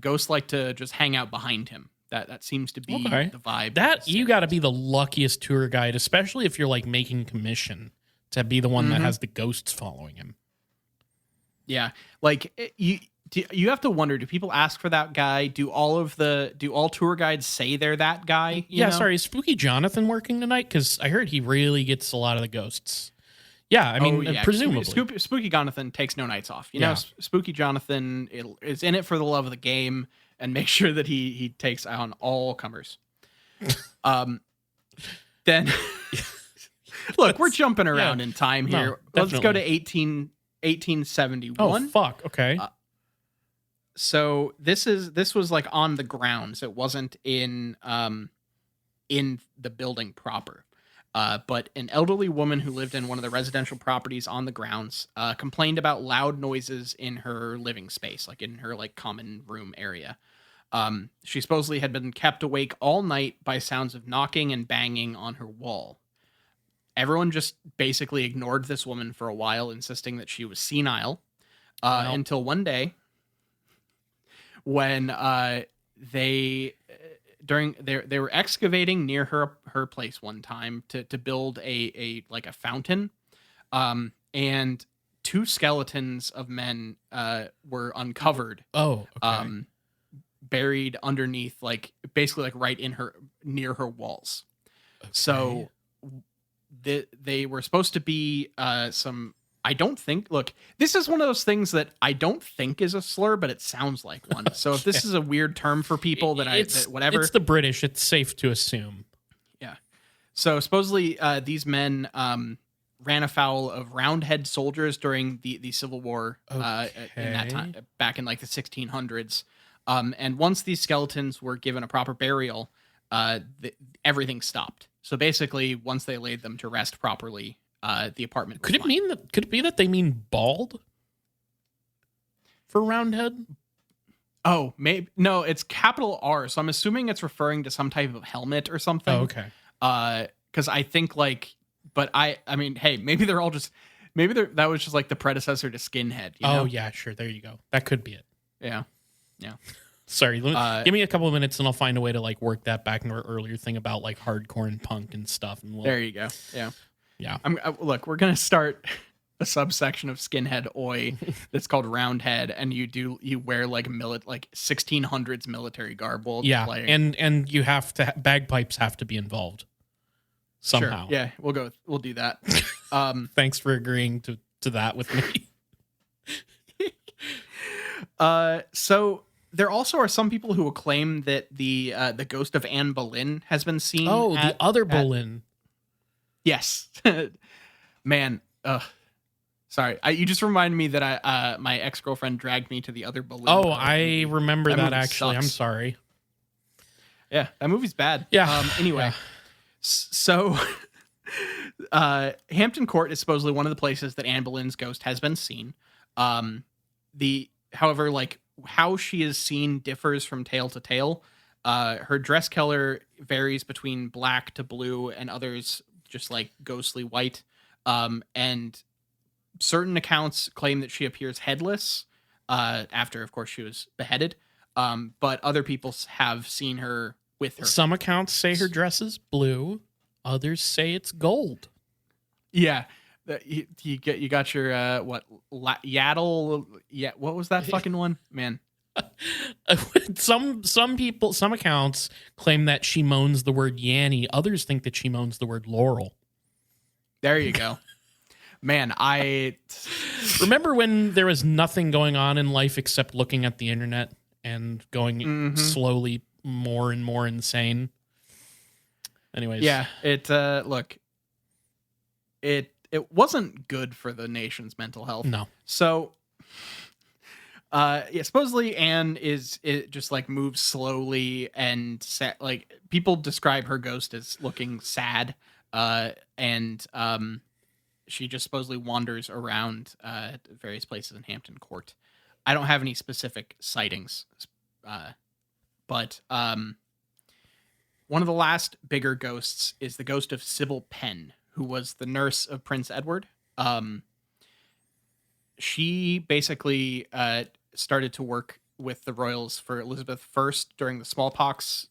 Ghosts like to just hang out behind him. That seems to be the vibe. That you got to be the luckiest tour guide, especially if you're like making commission, to be the one that has the ghosts following him. Yeah, like you have to wonder: do people ask for that guy? Do all tour guides say they're that guy? You know? Sorry, is Spooky Jonathan working tonight? Because I heard he really gets a lot of the ghosts. Yeah, I mean, presumably. Spooky Jonathan takes no nights off. You know, Spooky Jonathan is in it for the love of the game and makes sure that he takes on all comers. Then, look, we're jumping around in time here. No, let's go to 1871. Oh, fuck. Okay. So this was like on the grounds. It wasn't in the building proper. But an elderly woman who lived in one of the residential properties on the grounds complained about loud noises in her living space, like in her like common room area. She supposedly had been kept awake all night by sounds of knocking and banging on her wall. Everyone just basically ignored this woman for a while, insisting that she was senile, until one day when they were excavating near her place one time to build a fountain, and two skeletons of men were uncovered. Oh, okay. Buried underneath, like basically like right in her, near her walls. Okay. So they were supposed to be some. I don't think. Look, this is one of those things that I don't think is a slur, but it sounds like one. So if this is a weird term for people whatever, it's the British. It's safe to assume. Yeah. So supposedly these men ran afoul of Roundhead soldiers during the Civil War in that time, back in like the 1600s. And once these skeletons were given a proper burial, everything stopped. So basically, once they laid them to rest properly, the apartment. Could it be that they mean bald for Roundhead? Oh, maybe no. It's capital R, so I'm assuming it's referring to some type of helmet or something. Oh, okay. Because I think but I mean, hey, maybe that was just like the predecessor to Skinhead. You know? Oh yeah, sure. There you go. That could be it. Yeah. Sorry, give me a couple of minutes and I'll find a way to like work that back into our earlier thing about like hardcore and punk and stuff. And there you go. Yeah. Yeah. Look, we're gonna start a subsection of Skinhead Oi that's called Roundhead, and you wear like 1600s military garb while playing. and you have to bagpipes have to be involved somehow. Sure. Yeah, we'll do that. Thanks for agreeing to that with me. So there also are some people who will claim that the ghost of Anne Boleyn has been seen. Oh, the other Boleyn. Yes. Man, sorry. You just reminded me that my ex-girlfriend dragged me to the other Boleyn. Oh, I remember that actually. Sucks. I'm sorry. Yeah, that movie's bad. Yeah. Anyway, yeah. So Hampton Court is supposedly one of the places that Anne Boleyn's ghost has been seen. However, like how she is seen differs from tale to tale. Her dress color varies between black to blue, and others just like ghostly white. And certain accounts claim that she appears headless after, of course, she was beheaded. but other people have seen her with her. Some accounts say her dress is blue. Others say it's gold. Yeah. You got your yaddle. Yeah, what was that fucking one, man? Some accounts claim that she moans the word Yanny. Others think that she moans the word Laurel. There you go. Man, I remember when there was nothing going on in life except looking at the internet and going slowly more and more insane. Anyways, yeah, it wasn't good for the nation's mental health. No. So, supposedly Anne is just like moves slowly and like people describe her ghost as looking sad, and she just supposedly wanders around various places in Hampton Court. I don't have any specific sightings, but one of the last bigger ghosts is the ghost of Sybil Penn, who was the nurse of Prince Edward. She basically started to work with the royals for Elizabeth I during the smallpox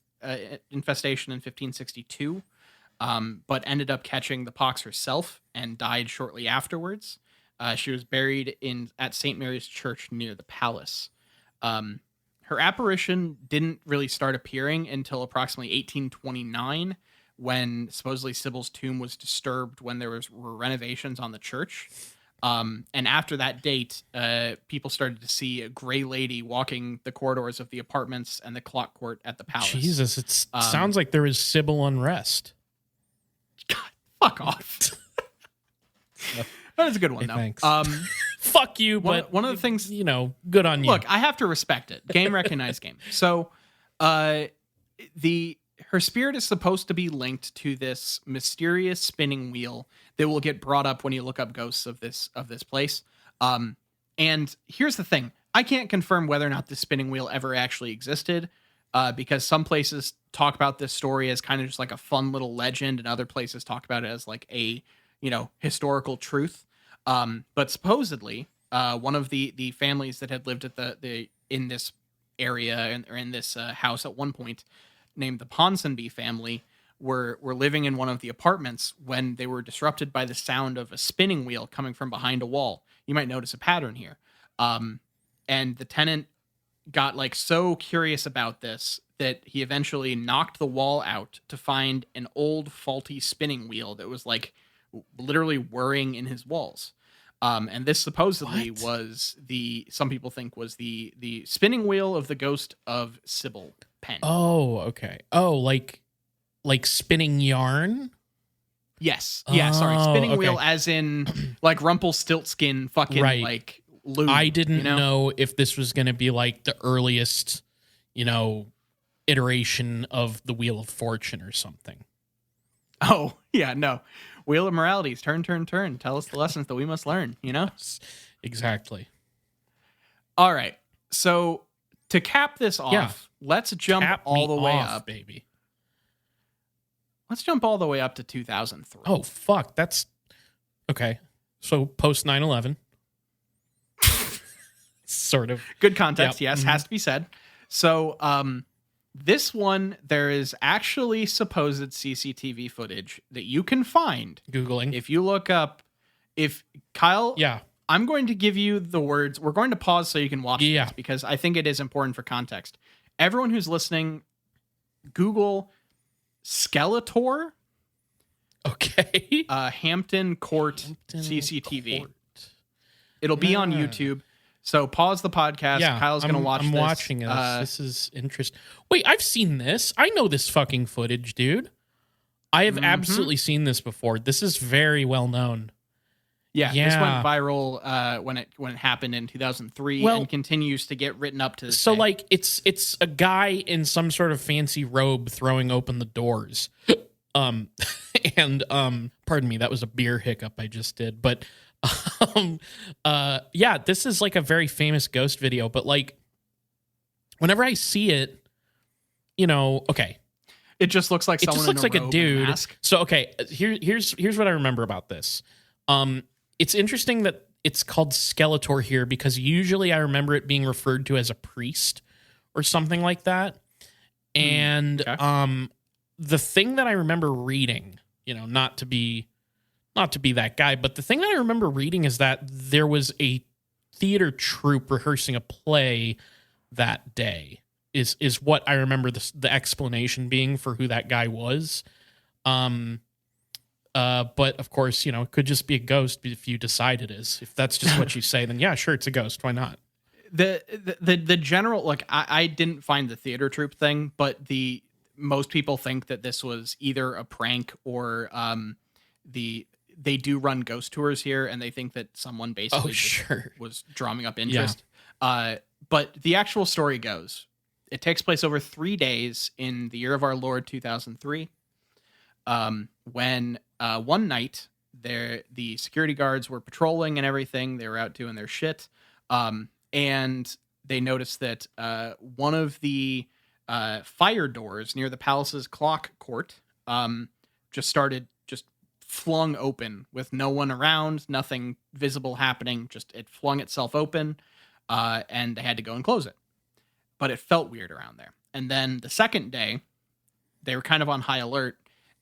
infestation in 1562, but ended up catching the pox herself and died shortly afterwards. She was buried at St. Mary's Church near the palace. Her apparition didn't really start appearing until approximately 1829, when supposedly Sybil's tomb was disturbed when there were renovations on the church. And after that date, people started to see a gray lady walking the corridors of the apartments and the clock court at the palace. Jesus, it sounds like there is Sybil Unrest. God, fuck off. That is a good one, though. Thanks. Fuck you, but one of the things, good on you. Look, I have to respect it. Game recognized game. So, her spirit is supposed to be linked to this mysterious spinning wheel that will get brought up when you look up ghosts of this place. And here's the thing: I can't confirm whether or not this spinning wheel ever actually existed, because some places talk about this story as kind of just like a fun little legend, and other places talk about it as like a historical truth. But supposedly, one of the families that had lived at in this area or in this house at one point, named the Ponsonby family, were living in one of the apartments when they were disrupted by the sound of a spinning wheel coming from behind a wall. You might notice a pattern here. And the tenant got like so curious about this that he eventually knocked the wall out to find an old faulty spinning wheel that was like literally whirring in his walls. And this supposedly was some people think was the spinning wheel of the ghost of Sybil Penn. Oh, okay. Oh, like spinning yarn? Yes. Yeah, sorry. Spinning wheel as in like Rumpelstiltskin fucking like loom. I didn't know if this was going to be like the earliest, iteration of the Wheel of Fortune or something. Oh, yeah, no. Wheel of Moralities, turn, turn, turn. Tell us the lessons that we must learn, Exactly. All right. So to cap this off, let's jump all the way up, baby. Let's jump all the way up to 2003. Oh, fuck. That's okay. So post 9/11. Sort of. Good context, yes, has to be said. So this one, there is actually supposed CCTV footage that you can find. Googling. If you look up, Kyle, I'm going to give you the words. We're going to pause so you can watch this because I think it is important for context. Everyone who's listening, Google Skeletor. Okay. Hampton Court CCTV. It'll be on YouTube. So pause the podcast. Yeah, Kyle's going to watch this. I'm watching this. This is interesting. Wait, I've seen this. I know this fucking footage, dude. I have absolutely seen this before. This is very well known. Yeah, this went viral when it happened in 2003 and continues to get written up to this day. Like it's a guy in some sort of fancy robe throwing open the doors. And pardon me, that was a beer hiccup I just did, but this is like a very famous ghost video, but like whenever I see it, okay. It just looks like someone in a robe and a mask. So okay, here's what I remember about this. It's interesting that it's called Skeletor here because usually I remember it being referred to as a priest or something like that. And okay. the thing that I remember reading, not to be that guy, but the thing that I remember reading is that there was a theater troupe rehearsing a play that day. Is what I remember the explanation being for who that guy was. But of course, it could just be a ghost if you decide it is. If that's just what you say, then yeah, sure, it's a ghost. Why not? The general, like, I didn't find the theater troupe thing, but most people think that this was either a prank or they do run ghost tours here, and they think that someone basically was drumming up interest. Yeah. But the actual story goes, it takes place over 3 days in the year of our Lord 2003. When one night the security guards were patrolling and everything, they were out doing their shit, and they noticed that one of the fire doors near the palace's clock court just flung open with no one around, nothing visible happening, just it flung itself open, and they had to go and close it. But it felt weird around there. And then the second day, they were kind of on high alert,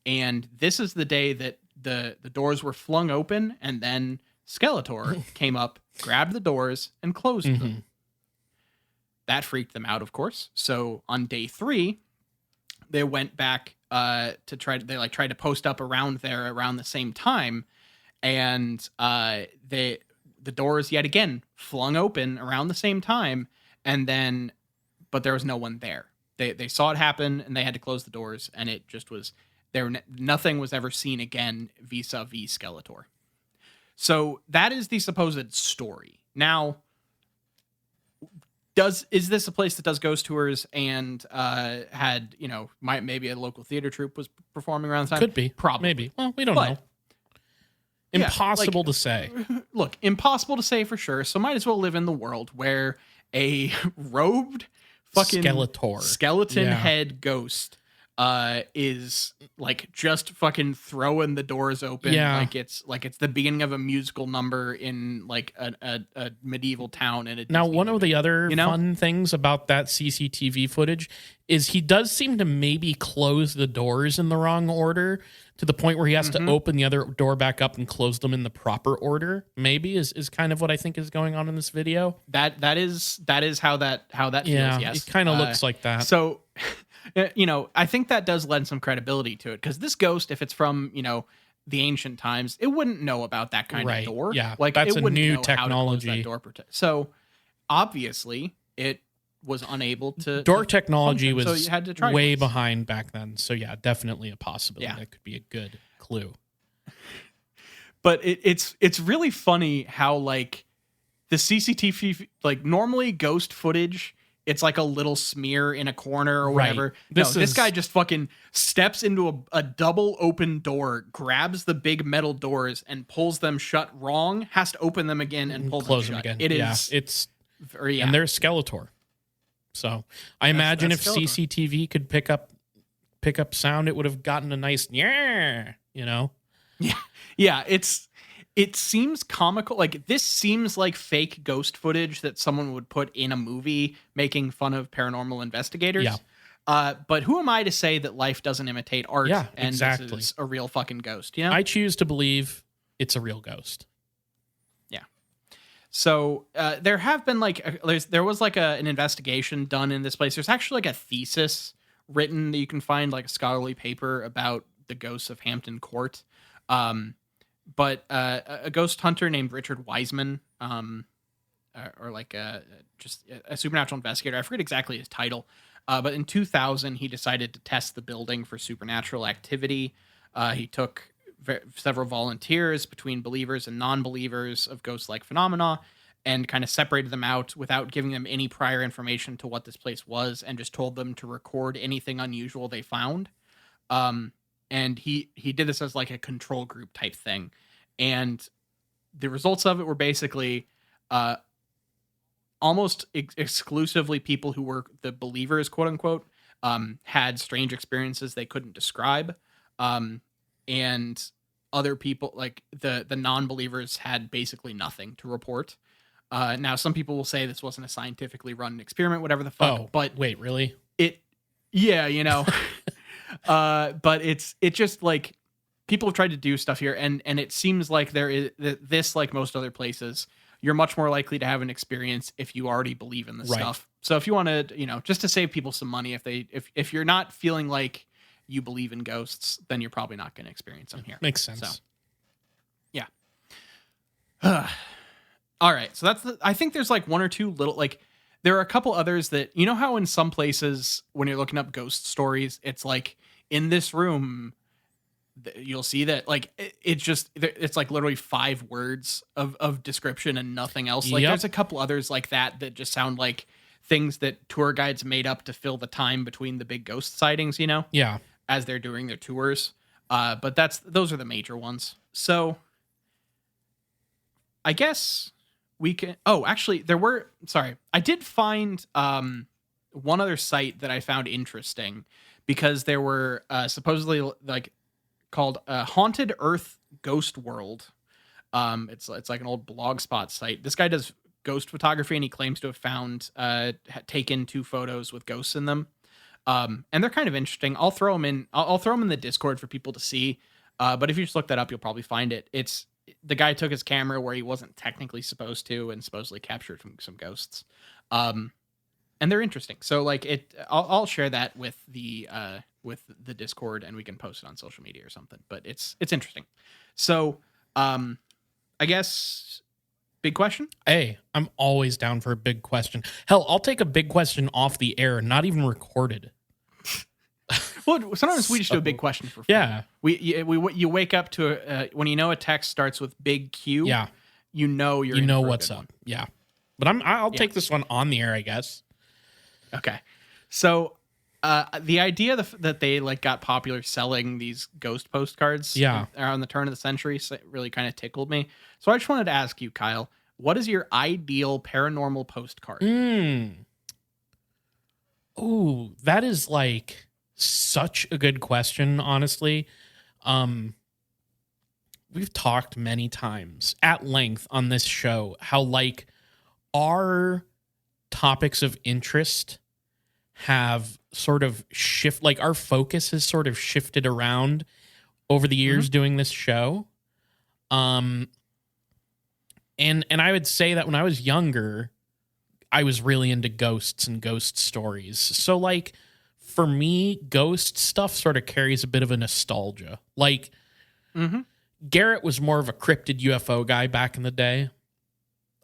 and this is the day that the doors were flung open, and then Skeletor came up, grabbed the doors, and closed them. That freaked them out, of course. So on day 3, they went back to tried to post up around there around the same time, and the doors yet again flung open around the same time, but there was no one there. They saw it happen, and they had to close the doors, and it just was there. Nothing was ever seen again vis-a-vis Skeletor. So that is the supposed story. Now, is this a place that does ghost tours and had, maybe a local theater troupe was performing around the time? Could be. Probably. Maybe. Well, we don't know. Impossible to say. Look, impossible to say for sure. So might as well live in the world where a robed fucking skeleton head ghost is like just fucking throwing the doors open like it's the beginning of a musical number in like a medieval town in a now Disney one movie. of the other fun things about that CCTV footage is he does seem to maybe close the doors in the wrong order to the point where he has to open the other door back up and close them in the proper order. Maybe is kind of what I think is going on in this video. That is how that feels. Yes, it kind of looks like that. So I think that does lend some credibility to it, because this ghost, if it's from, the ancient times, it wouldn't know about that kind of door. Yeah, like that's it a wouldn't new know technology. How to close that door so obviously it was unable to. Door technology function, was so you had to try way behind back then. So yeah, definitely a possibility. Yeah. That could be a good clue. But it's really funny how like the CCTV, like normally ghost footage, it's like a little smear in a corner or whatever. Right. This guy just fucking steps into a double open door, grabs the big metal doors and pulls them shut wrong, has to open them again and close them again. It is. It's very, and there's Skeletor. So I imagine if Skeletor. CCTV could pick up sound, it would have gotten a nice Yeah. Yeah. It seems comical. Like, this seems like fake ghost footage that someone would put in a movie making fun of paranormal investigators. Yeah. But who am I to say that life doesn't imitate art? Yeah, and exactly. This is a real fucking ghost. I choose to believe it's a real ghost. Yeah. So there have been there was an investigation done in this place. There's actually like a thesis written that you can find, like a scholarly paper about the ghosts of Hampton Court. But a ghost hunter named Richard Wiseman, just a supernatural investigator. I forget exactly his title. But in 2000, he decided to test the building for supernatural activity. He took several volunteers between believers and non-believers of ghost-like phenomena and kind of separated them out without giving them any prior information to what this place was, and just told them to record anything unusual they found. And he did this as like a control group type thing. And the results of it were basically almost exclusively people who were the believers, quote unquote, had strange experiences they couldn't describe. And other people, like the non-believers, had basically nothing to report. Now, some people will say this wasn't a scientifically run experiment, whatever the fuck. But wait, really? Yeah, but it just like people have tried to do stuff here, and it seems like there is this, like most other places, you're much more likely to have an experience if you already believe in this stuff. So if you want to, just to save people some money, if you're not feeling like you believe in ghosts, then you're probably not going to experience them here. Makes sense. So, yeah. All right. So I think there's like one or two little, like, there are a couple others that, how in some places when you're looking up ghost stories, it's like in this room, you'll see that like it's like literally 5 words of description and nothing else. Like there's a couple others like that just sound like things that tour guides made up to fill the time between the big ghost sightings, Yeah. as they're doing their tours. But those are the major ones. So I guess we can. Oh, actually, I did find one other site that I found interesting because there were supposedly like called Haunted Earth Ghost World. It's like an old blogspot site. This guy does ghost photography, and he claims to have found taken 2 photos with ghosts in them. And they're kind of interesting. I'll throw them in. I'll throw them in the Discord for people to see. But if you just look that up, you'll probably find it. It's the guy took his camera where he wasn't technically supposed to, and supposedly captured some ghosts. And they're interesting. So like I'll share that with the Discord, and we can post it on social media or something. But it's interesting. So I guess big question. Hey, I'm always down for a big question. Hell, I'll take a big question off the air, not even recorded. Well, sometimes we just do a big question for fun. Yeah. You wake up to when a text starts with big Q. Yeah. You're in for what's up. One. Yeah. But I'll take this one on the air, I guess. Okay. So the idea that they like got popular selling these ghost postcards around the turn of the century really kind of tickled me. So I just wanted to ask you, Kyle, what is your ideal paranormal postcard? Ooh, that is like such a good question, honestly. We've talked many times at length on this show how like our topics of interest have sort of like our focus has sort of shifted around over the years doing this show. And I would say that when I was younger, I was really into ghosts and ghost stories. So like for me, ghost stuff sort of carries a bit of a nostalgia. Like Garrett was more of a cryptid UFO guy back in the day.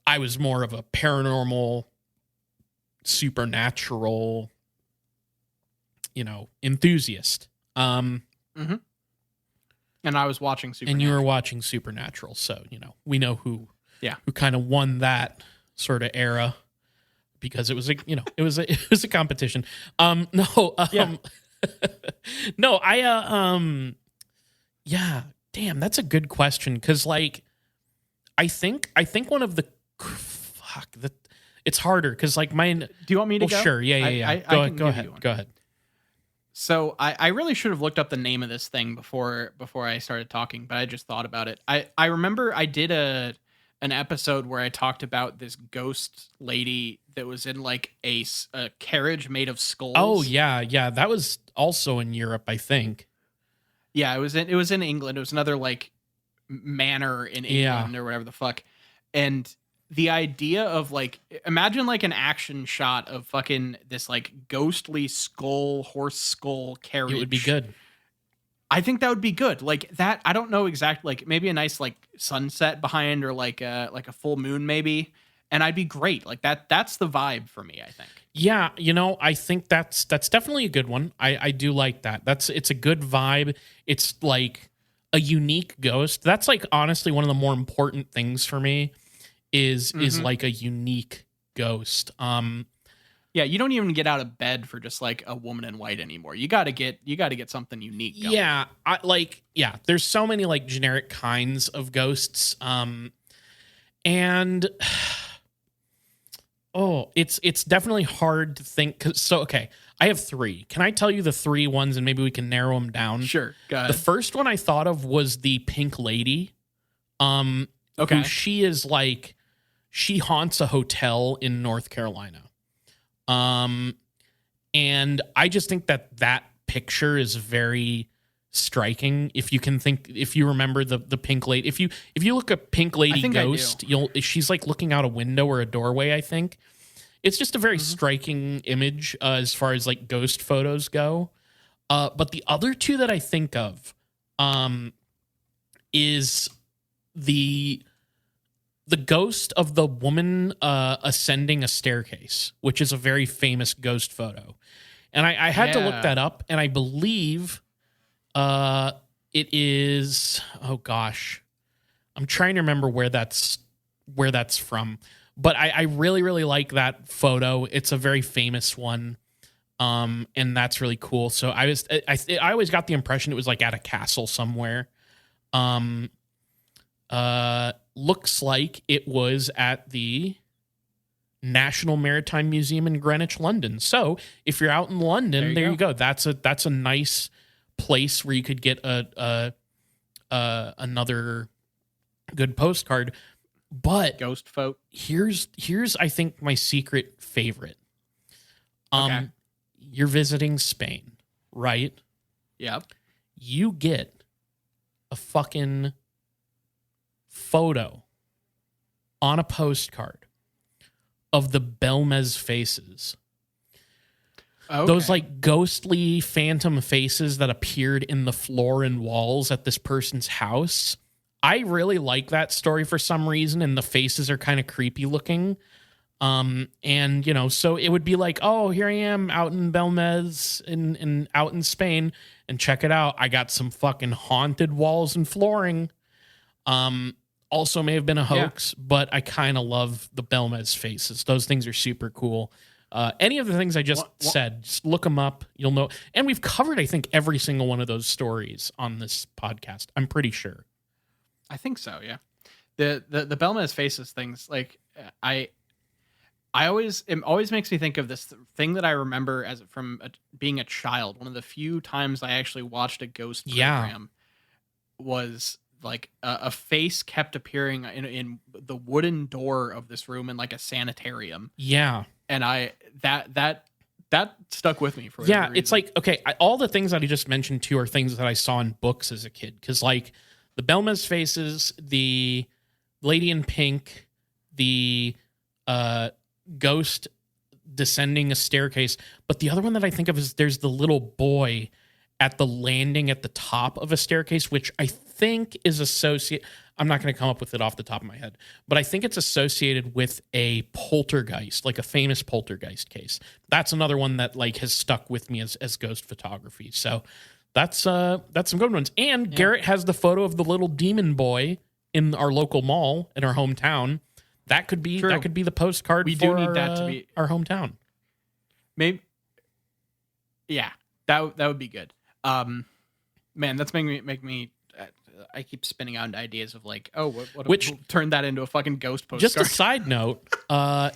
I was more of a paranormal, supernatural, enthusiast. And I was watching Supernatural. And you were watching Supernatural, so we know who kind of won that sort of era because it was it was a competition. Damn, that's a good question because like I think one of the it's harder because like mine. Do you want me to go? Sure, yeah. Go ahead. So I really should have looked up the name of this thing before I started talking, but I just thought about it. I remember I did an episode where I talked about this ghost lady that was in like a carriage made of skulls. Oh yeah, that was also in Europe, I think. Yeah, it was in England. It was another like manor in England or whatever the fuck. And the idea of like, imagine like an action shot of fucking this like ghostly horse skull carriage. It would be good. I think that would be good. Like that. I don't know exactly. Like maybe a nice like sunset behind, or like a full moon maybe, and I'd be great. Like that. That's the vibe for me, I think. Yeah, I think that's definitely a good one. I do like that. It's a good vibe. It's like a unique ghost. That's like honestly one of the more important things for me is like a unique ghost. Yeah, you don't even get out of bed for just like a woman in white anymore. You got to get something unique going. Yeah, there's so many like generic kinds of ghosts. And it's definitely hard to think. Okay, I have 3. Can I tell you the 3 ones and maybe we can narrow them down? Sure, go ahead. The first one I thought of was the Pink Lady. Okay. Who she is like, she haunts a hotel in North Carolina. And I just think that picture is very striking. If you remember the pink lady, if you look at Pink Lady Ghost, she's like looking out a window or a doorway, I think. It's just a very striking image as far as like ghost photos go. But the other two that I think of is the ghost of the woman ascending a staircase, which is a very famous ghost photo. And I had to look that up, and I believe it is, oh gosh, I'm trying to remember where that's from. But I really, really like that photo. It's a very famous one. And that's really cool. So I always got the impression it was like at a castle somewhere. Looks like it was at the National Maritime Museum in Greenwich, London. So if you're out in London, there you go. That's a nice place where you could get another good postcard. But ghost folk. Here's I think my secret favorite. Okay. You're visiting Spain, right? Yep. You get a fucking photo on a postcard of the Belmez faces. Okay. Those like ghostly phantom faces that appeared in the floor and walls at this person's house. I really like that story for some reason, and the faces are kind of creepy looking. And you know, so it would be like, oh, here I am out in Belmez in out in Spain, and check it out. I got some fucking haunted walls and flooring. Also may have been a hoax, but I kind of love the Belmez faces. Those things are super cool. Any of the things I just said, just look them up. You'll know. And we've covered, I think, every single one of those stories on this podcast. I'm pretty sure. I think so. Yeah. The Belmez faces things, like it always makes me think of this thing that I remember from being a child. One of the few times I actually watched a ghost program was like a face kept appearing in the wooden door of this room in like a sanitarium. Yeah. And that stuck with me for whatever reason. It's like, okay, all the things that I just mentioned too are things that I saw in books as a kid. Cause like the Belmez faces, the lady in pink, the ghost descending a staircase. But the other one that I think of is there's the little boy at the landing at the top of a staircase, which I think is associated. I'm not going to come up with it off the top of my head, but I think it's associated with a poltergeist, like a famous poltergeist case. That's another one that like has stuck with me as ghost photography. So that's some good ones. And Garrett has the photo of the little demon boy in our local mall in our hometown. That could be the postcard. We do need that to be our hometown. Maybe. Yeah, that would be good. Man, that's make me. I keep spinning out ideas of like, oh, what we'll turn that into a fucking ghost postcard. Just a side note,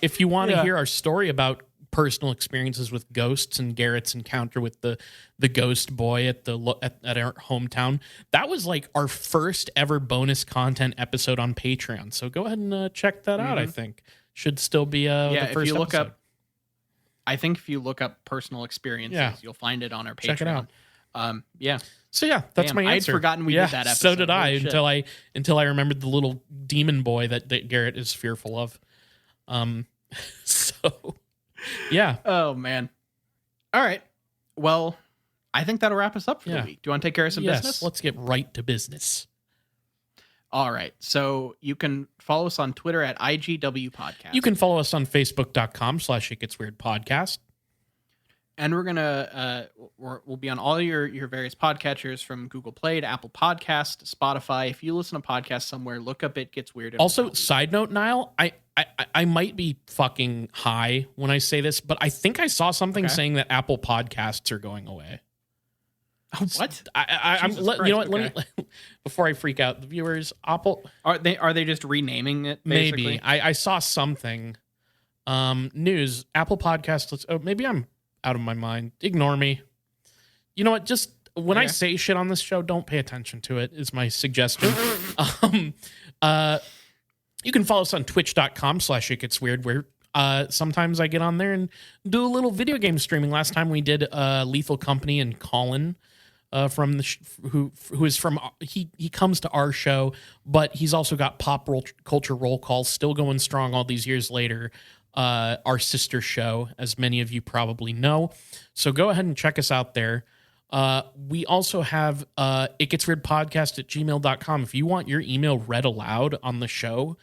if you want to hear our story about personal experiences with ghosts and Garrett's encounter with the ghost boy at our hometown, that was like our first ever bonus content episode on Patreon. So go ahead and check that out. I think should still be the first if you look episode. I think if you look up personal experiences, you'll find it on our Patreon. Check it out. So yeah, that's my answer. I'd forgotten we did that episode. So did I until I remembered the little demon boy that Garrett is fearful of. So yeah. Oh man. All right. Well, I think that'll wrap us up for the week. Do you want to take care of some business? Let's get right to business. All right. So you can follow us on Twitter at IGW Podcast. You can follow us on Facebook.com/ItGetsWeirdPodcast. And we're gonna we'll be on all your various podcatchers, from Google Play to Apple Podcast, Spotify. If you listen to podcasts somewhere, look up It Gets Weird. Also, side note, Nile, I might be fucking high when I say this, but I think I saw something saying that Apple Podcasts are going away. Oh, what? You know what? Let me before I freak out the viewers. Apple are they just renaming it? Basically? Maybe I saw something news. Apple Podcasts. Maybe I'm out of my mind. Ignore me. You know what? Just when I say shit on this show, don't pay attention to it, is my suggestion. You can follow us on twitch.com/itgetsweird, where sometimes I get on there and do a little video game streaming. Last time we did Lethal Company and Colin from the who is from he comes to our show, but he's also got Culture Roll Call still going strong all these years later. Our sister show, as many of you probably know. So go ahead and check us out there. We also have itgetsweirdpodcast@gmail.com. If you want your email read aloud on the show,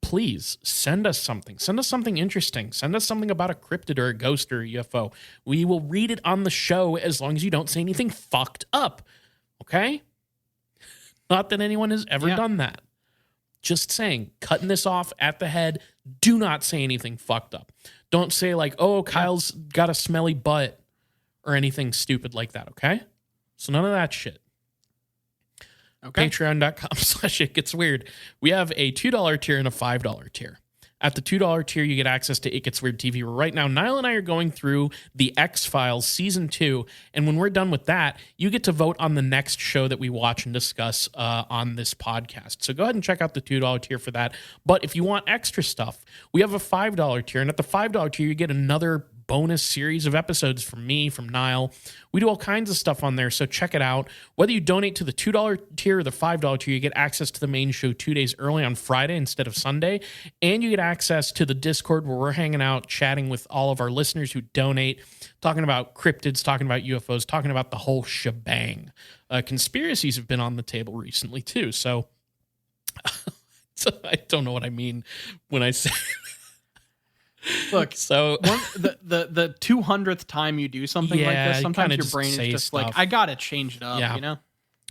please send us something. Send us something interesting. Send us something about a cryptid or a ghost or a UFO. We will read it on the show as long as you don't say anything fucked up. Okay? Not that anyone has ever done that. Just saying, cutting this off at the head. Do not say anything fucked up. Don't say like, oh, Kyle's got a smelly butt or anything stupid like that, okay? So none of that shit. Okay. Patreon.com/itgetsweird. We have a $2 tier and a $5 tier. At the $2 tier, you get access to It Gets Weird TV, where right now Nile and I are going through the X-Files Season 2, and when we're done with that, you get to vote on the next show that we watch and discuss on this podcast. So go ahead and check out the $2 tier for that. But if you want extra stuff, we have a $5 tier, and at the $5 tier, you get another bonus series of episodes from me, from Nile. We do all kinds of stuff on there, so check it out. Whether you donate to the $2 tier or the $5 tier, you get access to the main show 2 days early on Friday instead of Sunday, and you get access to the Discord where we're hanging out, chatting with all of our listeners who donate, talking about cryptids, talking about UFOs, talking about the whole shebang. Conspiracies have been on the table recently, too, so I don't know what I mean when I say Look, so the 200th time you do something like this, sometimes your brain is just like, I gotta change it up, you know?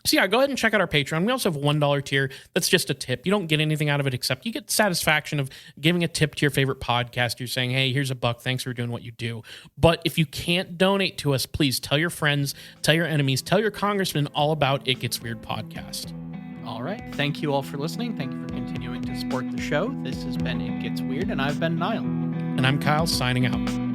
So yeah, go ahead and check out our Patreon. We also have a $1 tier. That's just a tip. You don't get anything out of it except you get satisfaction of giving a tip to your favorite podcast. You're saying, hey, here's $1. Thanks for doing what you do. But if you can't donate to us, please tell your friends, tell your enemies, tell your congressman all about It Gets Weird podcast. All right. Thank you all for listening. Thank you for continuing to support the show. This has been It Gets Weird, and I've been Nile. And I'm Kyle, signing out.